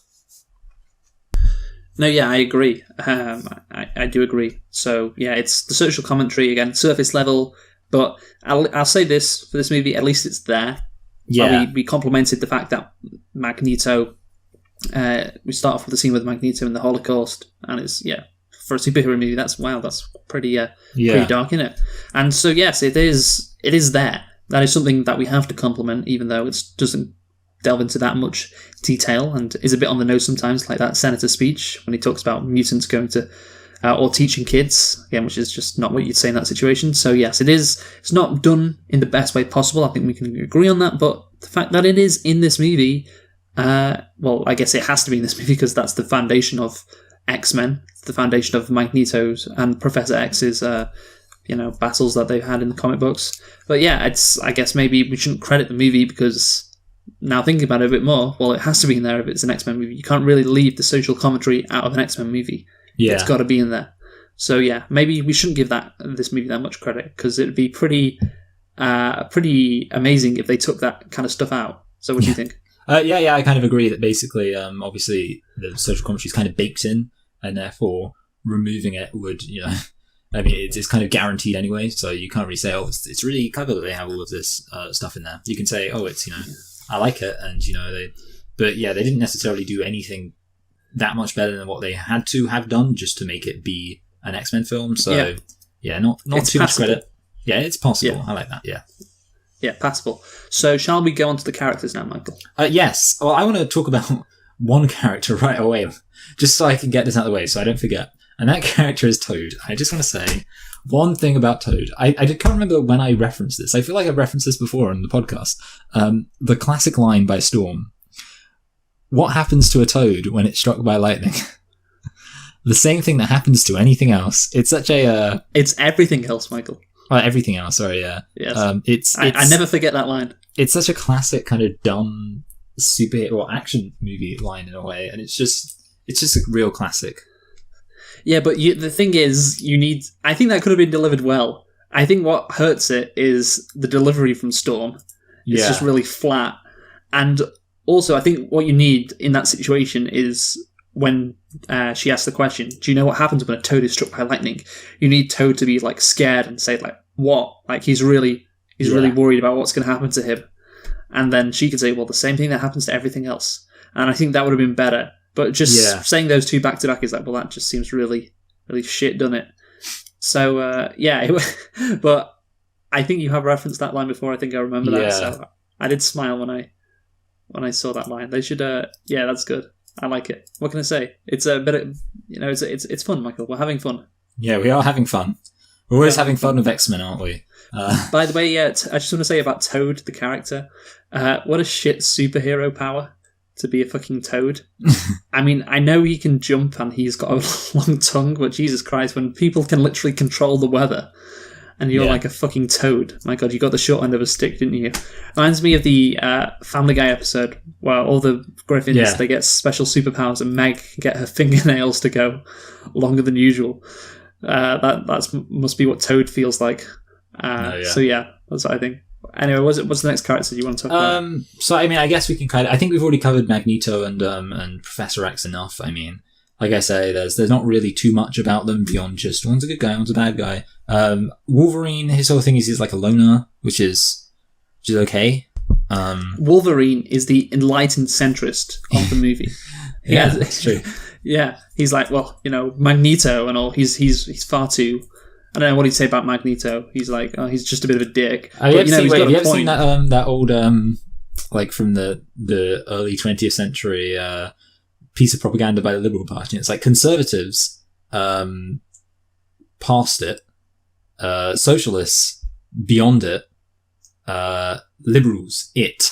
No, I agree. I do agree. So, it's the social commentary, again, surface level, but I'll say this, for this movie, at least it's there. Yeah. We complimented the fact that Magneto we start off with the scene with Magneto in the Holocaust, and it's for a superhero movie, that's pretty dark, isn't it? And so yes, it is there. That is something that we have to compliment, even though it doesn't delve into that much detail and is a bit on the nose sometimes, like that senator speech when he talks about mutants going to or teaching kids, again, which is just not what you'd say in that situation. So yes, it is. It's not done in the best way possible. I think we can agree on that. But the fact that it is in this movie, well, I guess it has to be in this movie because that's the foundation of X-Men, the foundation of Magneto's and Professor X's, battles that they've had in the comic books. But yeah, I guess maybe we shouldn't credit the movie because now thinking about it a bit more, well, it has to be in there if it's an X-Men movie. You can't really leave the social commentary out of an X-Men movie. Yeah. It's got to be in there. So yeah, maybe we shouldn't give this movie that much credit because it'd be pretty amazing if they took that kind of stuff out. So what do you think? Yeah, I kind of agree that basically, obviously, the social commentary is kind of baked in, and therefore removing it would, I mean, it's kind of guaranteed anyway, so you can't really say, oh, it's really clever that they have all of this stuff in there. You can say, oh, it's, I like it, and, but yeah, they didn't necessarily do anything that much better than what they had to have done just to make it be an X-Men film, so yeah not too much credit. Yeah, it's possible. Yeah. I like that, yeah. Yeah, passable. So shall we go on to the characters now, Michael? Yes. Well, I want to talk about one character right away, just so I can get this out of the way so I don't forget. And that character is Toad. I just want to say one thing about Toad. I can't remember when I referenced this. I feel like I've referenced this before on the podcast. The classic line by Storm. What happens to a toad when it's struck by lightning? The same thing that happens to anything else. It's such a... It's everything else, Michael. Everything else, sorry, yeah. Yes. I never forget that line. It's such a classic kind of dumb superhero or action movie line in a way, and it's just a real classic. Yeah, but the thing is, I think that could have been delivered well. I think what hurts it is the delivery from Storm. It's just really flat. And also, I think what you need in that situation is when she asks the question, do you know what happens when a toad is struck by lightning? You need Toad to be like scared and say like, what? Like he's really worried about what's going to happen to him. And then she could say, well, the same thing that happens to everything else. And I think that would have been better. But just saying those two back to back is like, well, that just seems really, really shit, doesn't it? So, but I think you have referenced that line before. I think I remember that. So I did smile when I saw that line. They should, that's good. I like it. What can I say? It's a bit of, it's fun, Michael. We're having fun. Yeah, we are having fun. We're always having fun with X-Men, aren't we? By the way, I just want to say about Toad, the character. What a shit superhero power to be a fucking toad. I mean, I know he can jump and he's got a long tongue, but Jesus Christ, when people can literally control the weather and you're like a fucking toad. My God, you got the short end of a stick, didn't you? Reminds me of the Family Guy episode where all the Griffins, they get special superpowers and Meg can get her fingernails to go longer than usual. That must be what Toad feels like. So yeah, that's what I think. Anyway, what's the next character you want to talk about? So I mean, I guess we can I think we've already covered Magneto and Professor X enough. I mean, like I say, there's not really too much about them beyond just one's a good guy, one's a bad guy. Wolverine, his whole thing is he's like a loner, which is okay. Wolverine is the enlightened centrist of the movie. That's true. Yeah, he's like, well, Magneto and all. He's far too. I don't know what he'd say about Magneto. He's like, oh, he's just a bit of a dick. Have you ever seen that old like from the early 20th century piece of propaganda by the Liberal Party? It's like conservatives past it, socialists beyond it, liberals it.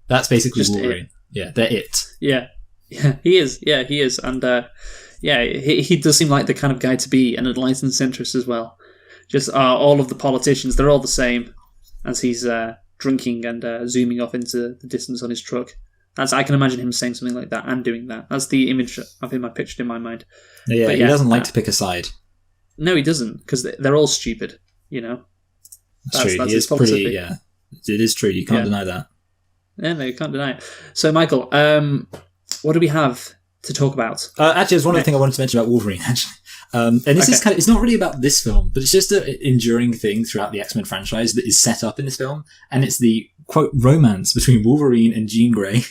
That's basically just Wolverine. Yeah, they're it. Yeah, he is. Yeah, he is, and he does seem like the kind of guy to be an enlightened centrist as well. Just all of the politicians, they're all the same as he's drinking and zooming off into the distance on his truck. I can imagine him saying something like that and doing that. That's the image of him I pictured in my mind. Yeah, he doesn't like to pick a side. No, he doesn't, because they're all stupid, That's true. He is pretty, it is true. You can't deny that. Yeah, no, you can't deny it. So, Michael, what do we have to talk about? Actually, there's one other thing I wanted to mention about Wolverine, actually. And this is it's not really about this film, but it's just an enduring thing throughout the X-Men franchise that is set up in this film. And it's the, quote, romance between Wolverine and Jean Grey.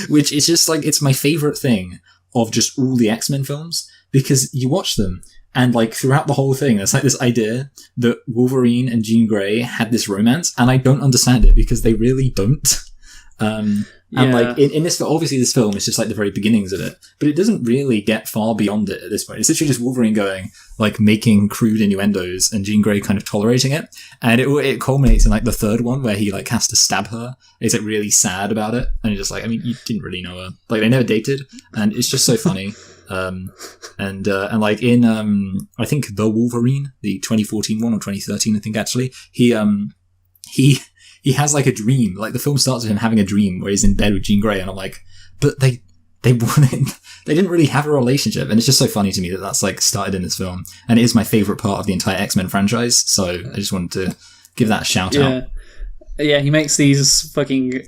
which is just like, it's my favorite thing of just all the X-Men films, because you watch them and like throughout the whole thing, there's like this idea that Wolverine and Jean Grey had this romance, and I don't understand it because they really don't. And like in this, obviously this film is just like the very beginnings of it, but it doesn't really get far beyond it at this point. It's literally just Wolverine going, like, making crude innuendos and Jean Grey kind of tolerating it. And it culminates in like the third one where he like has to stab her. He's like really sad about it. And you're just like, I mean, you didn't really know her. Like, they never dated, and it's just so funny. And like in, I think The Wolverine, the 2014 one, or 2013, I think actually, he has like a dream. Like, the film starts with him having a dream where he's in bed with Jean Grey, and I'm like, but they wanted, they didn't really have a relationship, and it's just so funny to me that that's like started in this film, and it is my favorite part of the entire X-Men franchise. So I just wanted to give that a shout out. Yeah, he makes these fucking.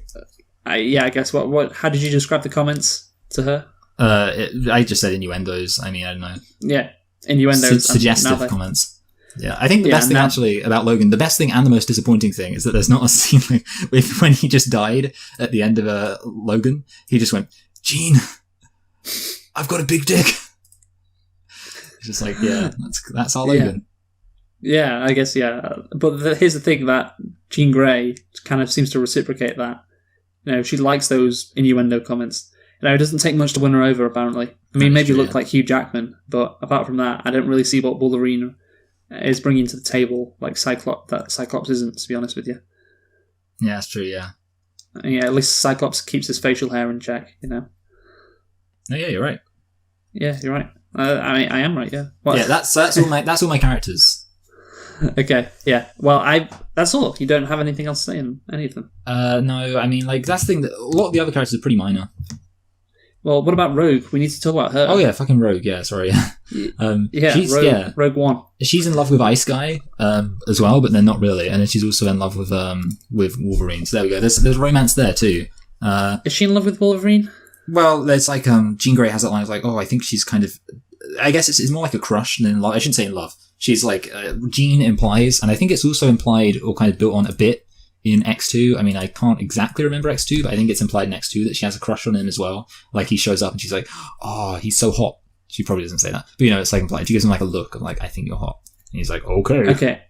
I guess what? How did you describe the comments to her? I just said innuendos. I mean, I don't know. Yeah, innuendos, suggestive comments. Yeah, I think the best thing actually about Logan, the best thing and the most disappointing thing, is that there's not a scene like with when he just died at the end of Logan. He just went, Jean, I've got a big dick. It's just like, yeah, that's our Logan. Yeah, I guess, yeah. But here's the thing, that Jean Grey kind of seems to reciprocate that. You know, she likes those innuendo comments. You know, it doesn't take much to win her over, apparently. I mean, maybe look like Hugh Jackman, but apart from that, I don't really see what Wolverine is bringing to the table, like Cyclops isn't, to be honest with you. Yeah, that's true, yeah. Yeah, at least Cyclops keeps his facial hair in check, you know? Oh, yeah, you're right. Yeah, you're right. I mean, I am right, yeah. Well, yeah, that's all my characters. Okay, yeah. Well, that's all. You don't have anything else to say in any of them? No, I mean, like, that's the thing, that a lot of the other characters are pretty minor. Well, what about Rogue? We need to talk about her. Oh yeah, fucking Rogue. Yeah, sorry. Rogue One. She's in love with Ice Guy as well, but they're not really. And then she's also in love with Wolverine. So there we go. There's romance there too. Is she in love with Wolverine? Well, there's like Jean Grey has that line of like, oh, I think she's kind of. I guess it's more like a crush than in love. I shouldn't say in love. She's like Jean implies, and I think it's also implied or kind of built on a bit in X2. I mean, I can't exactly remember X2, but I think it's implied in X2 that she has a crush on him as well. Like, he shows up and she's like, oh, he's so hot. She probably doesn't say that. But, you know, it's like implied. She gives him like a look of like, I think you're hot. And he's like, okay. Okay.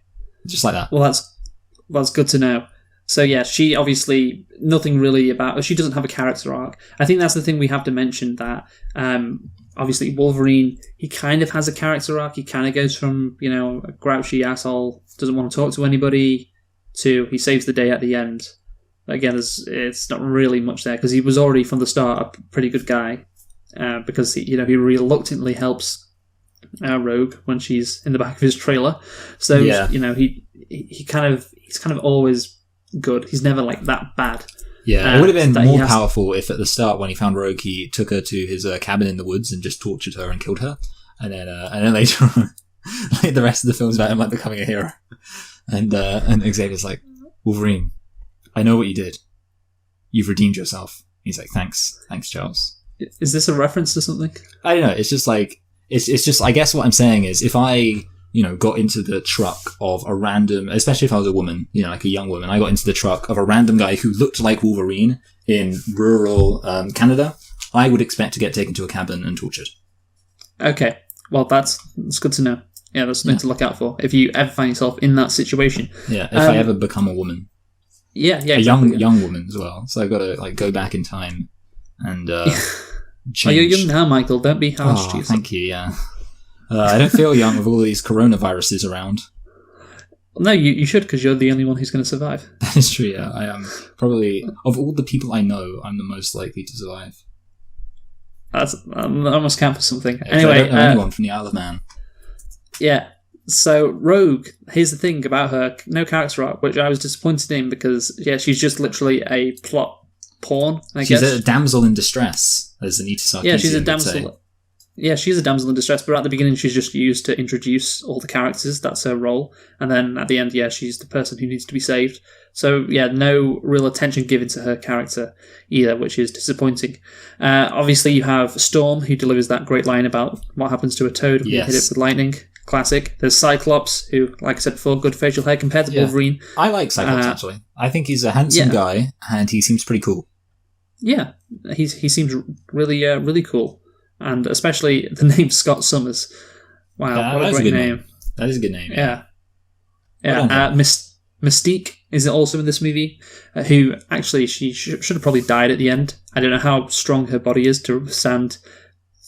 Just like that. Well, that's good to know. So, yeah, she obviously, nothing really about her. She doesn't have a character arc. I think that's the thing we have to mention, that obviously Wolverine, he kind of has a character arc. He kind of goes from, you know, a grouchy asshole, doesn't want to talk to anybody, to he saves the day at the end. Again, it's not really much there, because he was already from the start a pretty good guy, because he reluctantly helps Rogue when she's in the back of his trailer. So you know, he's kind of always good. He's never like that bad. Yeah, it would have been more powerful if at the start, when he found Rogue, he took her to his cabin in the woods and just tortured her and killed her, and then later on, like, the rest of the film's about him like becoming a hero. And Xavier's like, Wolverine, I know what you did. You've redeemed yourself. He's like, thanks, Charles. Is this a reference to something? I don't know. It's just like, it's just, I guess what I'm saying is, if I, you know, got into the truck of a random, especially if I was a woman, you know, like a young woman, I got into the truck of a random guy who looked like Wolverine in rural Canada, I would expect to get taken to a cabin and tortured. Okay. Well, that's good to know. Yeah, that's something to look out for if you ever find yourself in that situation. Yeah, if I ever become a woman. Yeah, a young woman as well. So I've got to like go back in time and change. Oh, you're young now, Michael. Don't be harsh to yourself. Thank you. Yeah, I don't feel young with all these coronaviruses around. No, you should, because you're the only one who's going to survive. That is true. Yeah, I am probably, of all the people I know, I'm the most likely to survive. That must count for something. Yeah, anyway, I don't know anyone from the Isle of Man. Yeah, so Rogue, here's the thing about her, no character arc, which I was disappointed in, because, yeah, she's just literally a plot pawn, I guess. She's a damsel in distress, as Anita Sarkeesian Yeah, she's a damsel. Yeah, she's a damsel in distress, but at the beginning she's just used to introduce all the characters. That's her role. And then at the end, yeah, she's the person who needs to be saved. So, yeah, no real attention given to her character either, which is disappointing. Obviously, you have Storm, who delivers that great line about what happens to a toad when you hit it with lightning. Classic. There's Cyclops, who, like I said before, good facial hair compared to Wolverine. I like Cyclops, actually. I think he's a handsome guy, and he seems pretty cool. Yeah, he seems really cool, and especially the name Scott Summers. Wow, what a great name! That is a good name. Yeah. Mystique is also in this movie, who actually she should have probably died at the end. I don't know how strong her body is to withstand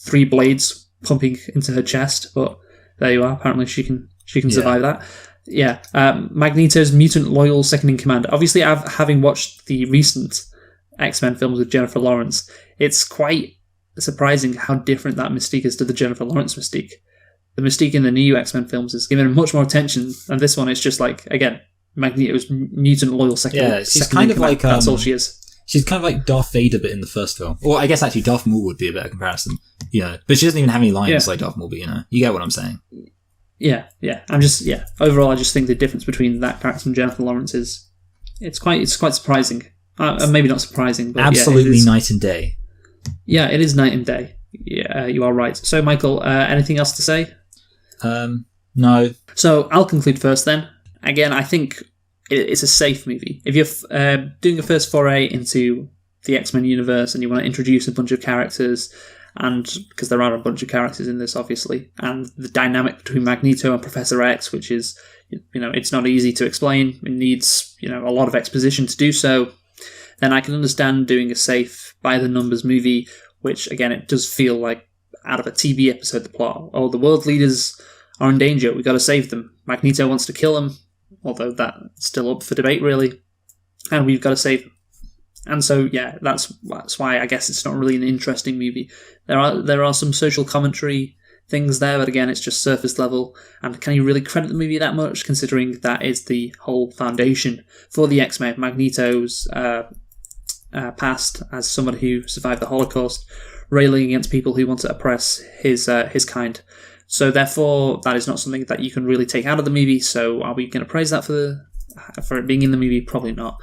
3 blades pumping into her chest, but there you are. Apparently she can survive that. Yeah. Magneto's mutant loyal second in command. Obviously, having watched the recent X-Men films with Jennifer Lawrence, it's quite surprising how different that Mystique is to the Jennifer Lawrence Mystique. The Mystique in the new X-Men films is given much more attention, and this one is just like, again, Magneto's mutant loyal second. Yeah, she's kind of like that's all she is. She's kind of like Darth Vader, but in the first film. Or I guess actually Darth Maul would be a better comparison. But she doesn't even have any lines like Darth Maul. But you get what I'm saying. Yeah. Overall, I just think the difference between that character and Jennifer Lawrence is it's quite surprising. Maybe not surprising, but absolutely night and day. Yeah, it is night and day. Yeah, you are right. So, Michael, anything else to say? No. So I'll conclude first then. Again, I think it's a safe movie. If you're doing a first foray into the X-Men universe and you want to introduce a bunch of characters, and because there are a bunch of characters in this, obviously, and the dynamic between Magneto and Professor X, which is, it's not easy to explain. It needs, a lot of exposition to do so. Then I can understand doing a safe, by-the-numbers movie, which, again, it does feel like out of a TV episode, the plot. Oh, the world leaders are in danger. We've got to save them. Magneto wants to kill them, although that's still up for debate, really. And we've got to save them. And so, yeah, that's why I guess it's not really an interesting movie. There are some social commentary things there, but again, it's just surface level. And can you really credit the movie that much, considering that is the whole foundation for the X-Men? Magneto's past as someone who survived the Holocaust, railing against people who want to oppress his kind. So therefore, that is not something that you can really take out of the movie. So are we going to praise that for it being in the movie? Probably not.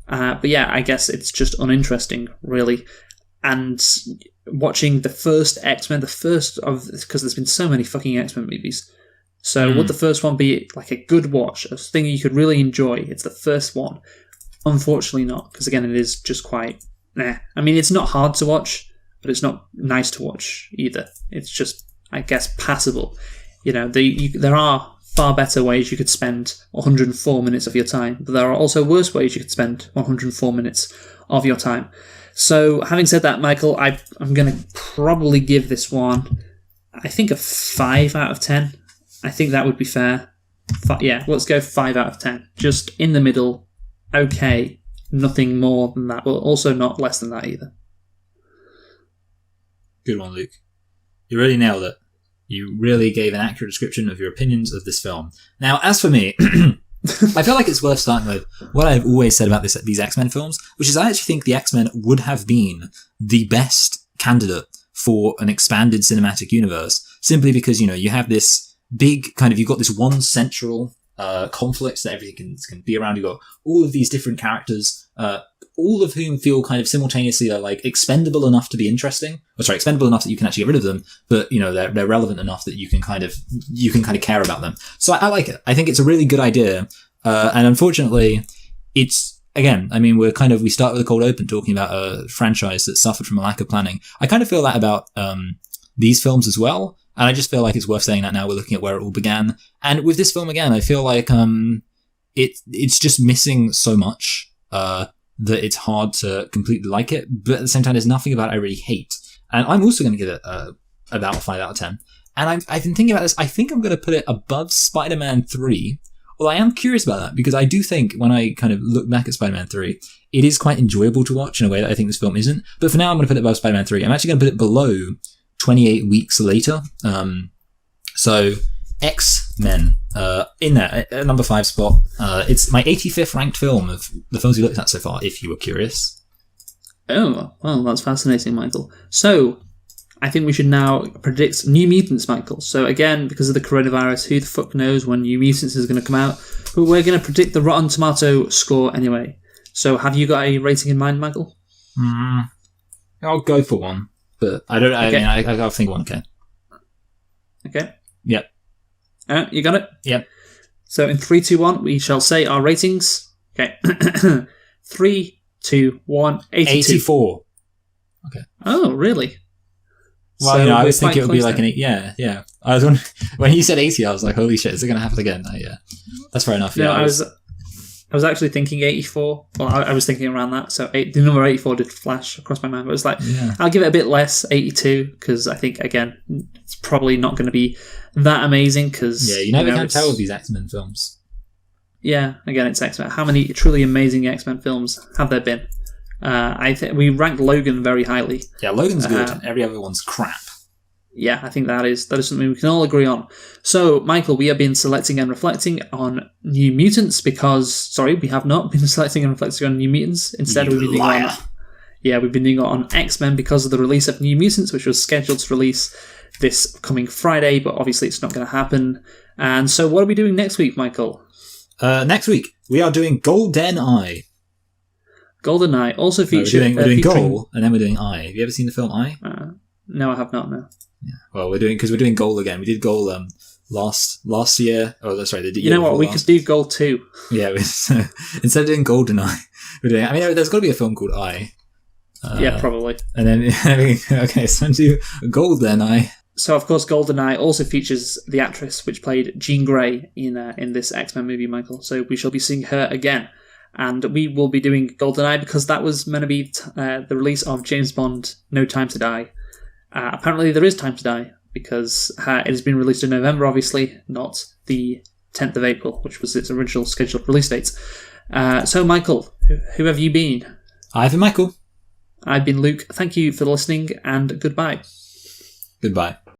But yeah, I guess it's just uninteresting, really. And watching the first X-Men, because there's been so many fucking X-Men movies. So would the first one be like a good watch, a thing you could really enjoy? It's the first one. Unfortunately not, because again, it is just quite... I mean, it's not hard to watch, but it's not nice to watch either. It's just, I guess, passable. There are far better ways you could spend 104 minutes of your time, but there are also worse ways you could spend 104 minutes of your time. So, having said that, Michael, I'm going to probably give this one, I think, a 5 out of 10. I think that would be fair. Let's go 5 out of 10. Just in the middle, okay, nothing more than that, but also not less than that either. Good one, Luke. You really nailed it. You really gave an accurate description of your opinions of this film. Now, as for me, I feel like it's worth starting with what I've always said about these X-Men films, which is I actually think the X-Men would have been the best candidate for an expanded cinematic universe, simply because, you have this big you've got this one central conflict that everything can be around. You've got all of these different characters, all of whom feel kind of simultaneously like expendable enough to be interesting. Expendable enough that you can actually get rid of them, but they're relevant enough that you can kind of care about them. So I like it. I think it's a really good idea. And unfortunately, it's, again, I mean, we start with a cold open talking about a franchise that suffered from a lack of planning. I kind of feel that about these films as well. And I just feel like it's worth saying that now we're looking at where it all began. And with this film again, I feel like it's just missing so much that it's hard to completely like it. But at the same time, there's nothing about it I really hate. And I'm also going to give it about a 5 out of 10. And I've been thinking about this. I think I'm going to put it above Spider-Man 3. Well, I am curious about that, because I do think when I kind of look back at Spider-Man 3, it is quite enjoyable to watch in a way that I think this film isn't. But for now, I'm going to put it above Spider-Man 3. I'm actually going to put it below 28 Weeks Later. So X-Men in there at number 5 spot. It's my 85th ranked film of the films we looked at so far, if you were curious. Oh, well, that's fascinating, Michael. So I think we should now predict New Mutants, Michael. So again, because of the coronavirus, who the fuck knows when New Mutants is going to come out, but we're going to predict the Rotten Tomato score anyway. So have you got a rating in mind, Michael? I'll go for 1. But I don't. Okay. I mean, I think 1. Okay. Okay. Yep. You got it. Yep. So in 3, 2, 1, we shall say our ratings. Okay. 3, 2, 1. 82. 84. Oh, really? Well, So I we're was thinking quite it would be close like then. yeah. I was wondering, when you said 80, I was like, holy shit, is it going to happen again? Yeah, that's fair enough. No, Yeah, I was actually thinking 84. Well, I was thinking around that. So the number 84 did flash across my mind. But I was like, yeah. I'll give it a bit less, 82, because I think, again, it's probably not going to be that amazing. Because Yeah, you never can it's- tell with these X-Men films. Yeah, again, it's X-Men. How many truly amazing X-Men films have there been? I think we ranked Logan very highly. Yeah, Logan's good. Every other one's crap. Yeah, I think that is something we can all agree on. So, Michael, we have been selecting and reflecting on New Mutants because, we have not been selecting and reflecting on New Mutants. Instead, we've been doing we've been doing it on X-Men because of the release of New Mutants, which was scheduled to release this coming Friday, but obviously it's not going to happen. And so, what are we doing next week, Michael? Next week, we are doing Golden Eye. GoldenEye also We're featuring... doing Goal, and then we're doing Eye. Have you ever seen the film Eye? No, I have not, no. Yeah. Well, we're doing Goal again. We did Goal last year. Oh, that's right. You know what? We could do Goal 2. Yeah, instead of doing Golden Eye, we're doing... I mean, there's got to be a film called Eye. Yeah, probably. And then, okay, so let's do Golden Eye. So, of course, GoldenEye also features the actress which played Jean Grey in this X-Men movie, Michael. So we shall be seeing her again. And we will be doing GoldenEye because that was meant to be the release of James Bond No Time to Die. Apparently there is Time to Die because it has been released in November, obviously, not the 10th of April, which was its original scheduled release date. So, Michael, who have you been? I've been Michael. I've been Luke. Thank you for listening and goodbye. Goodbye.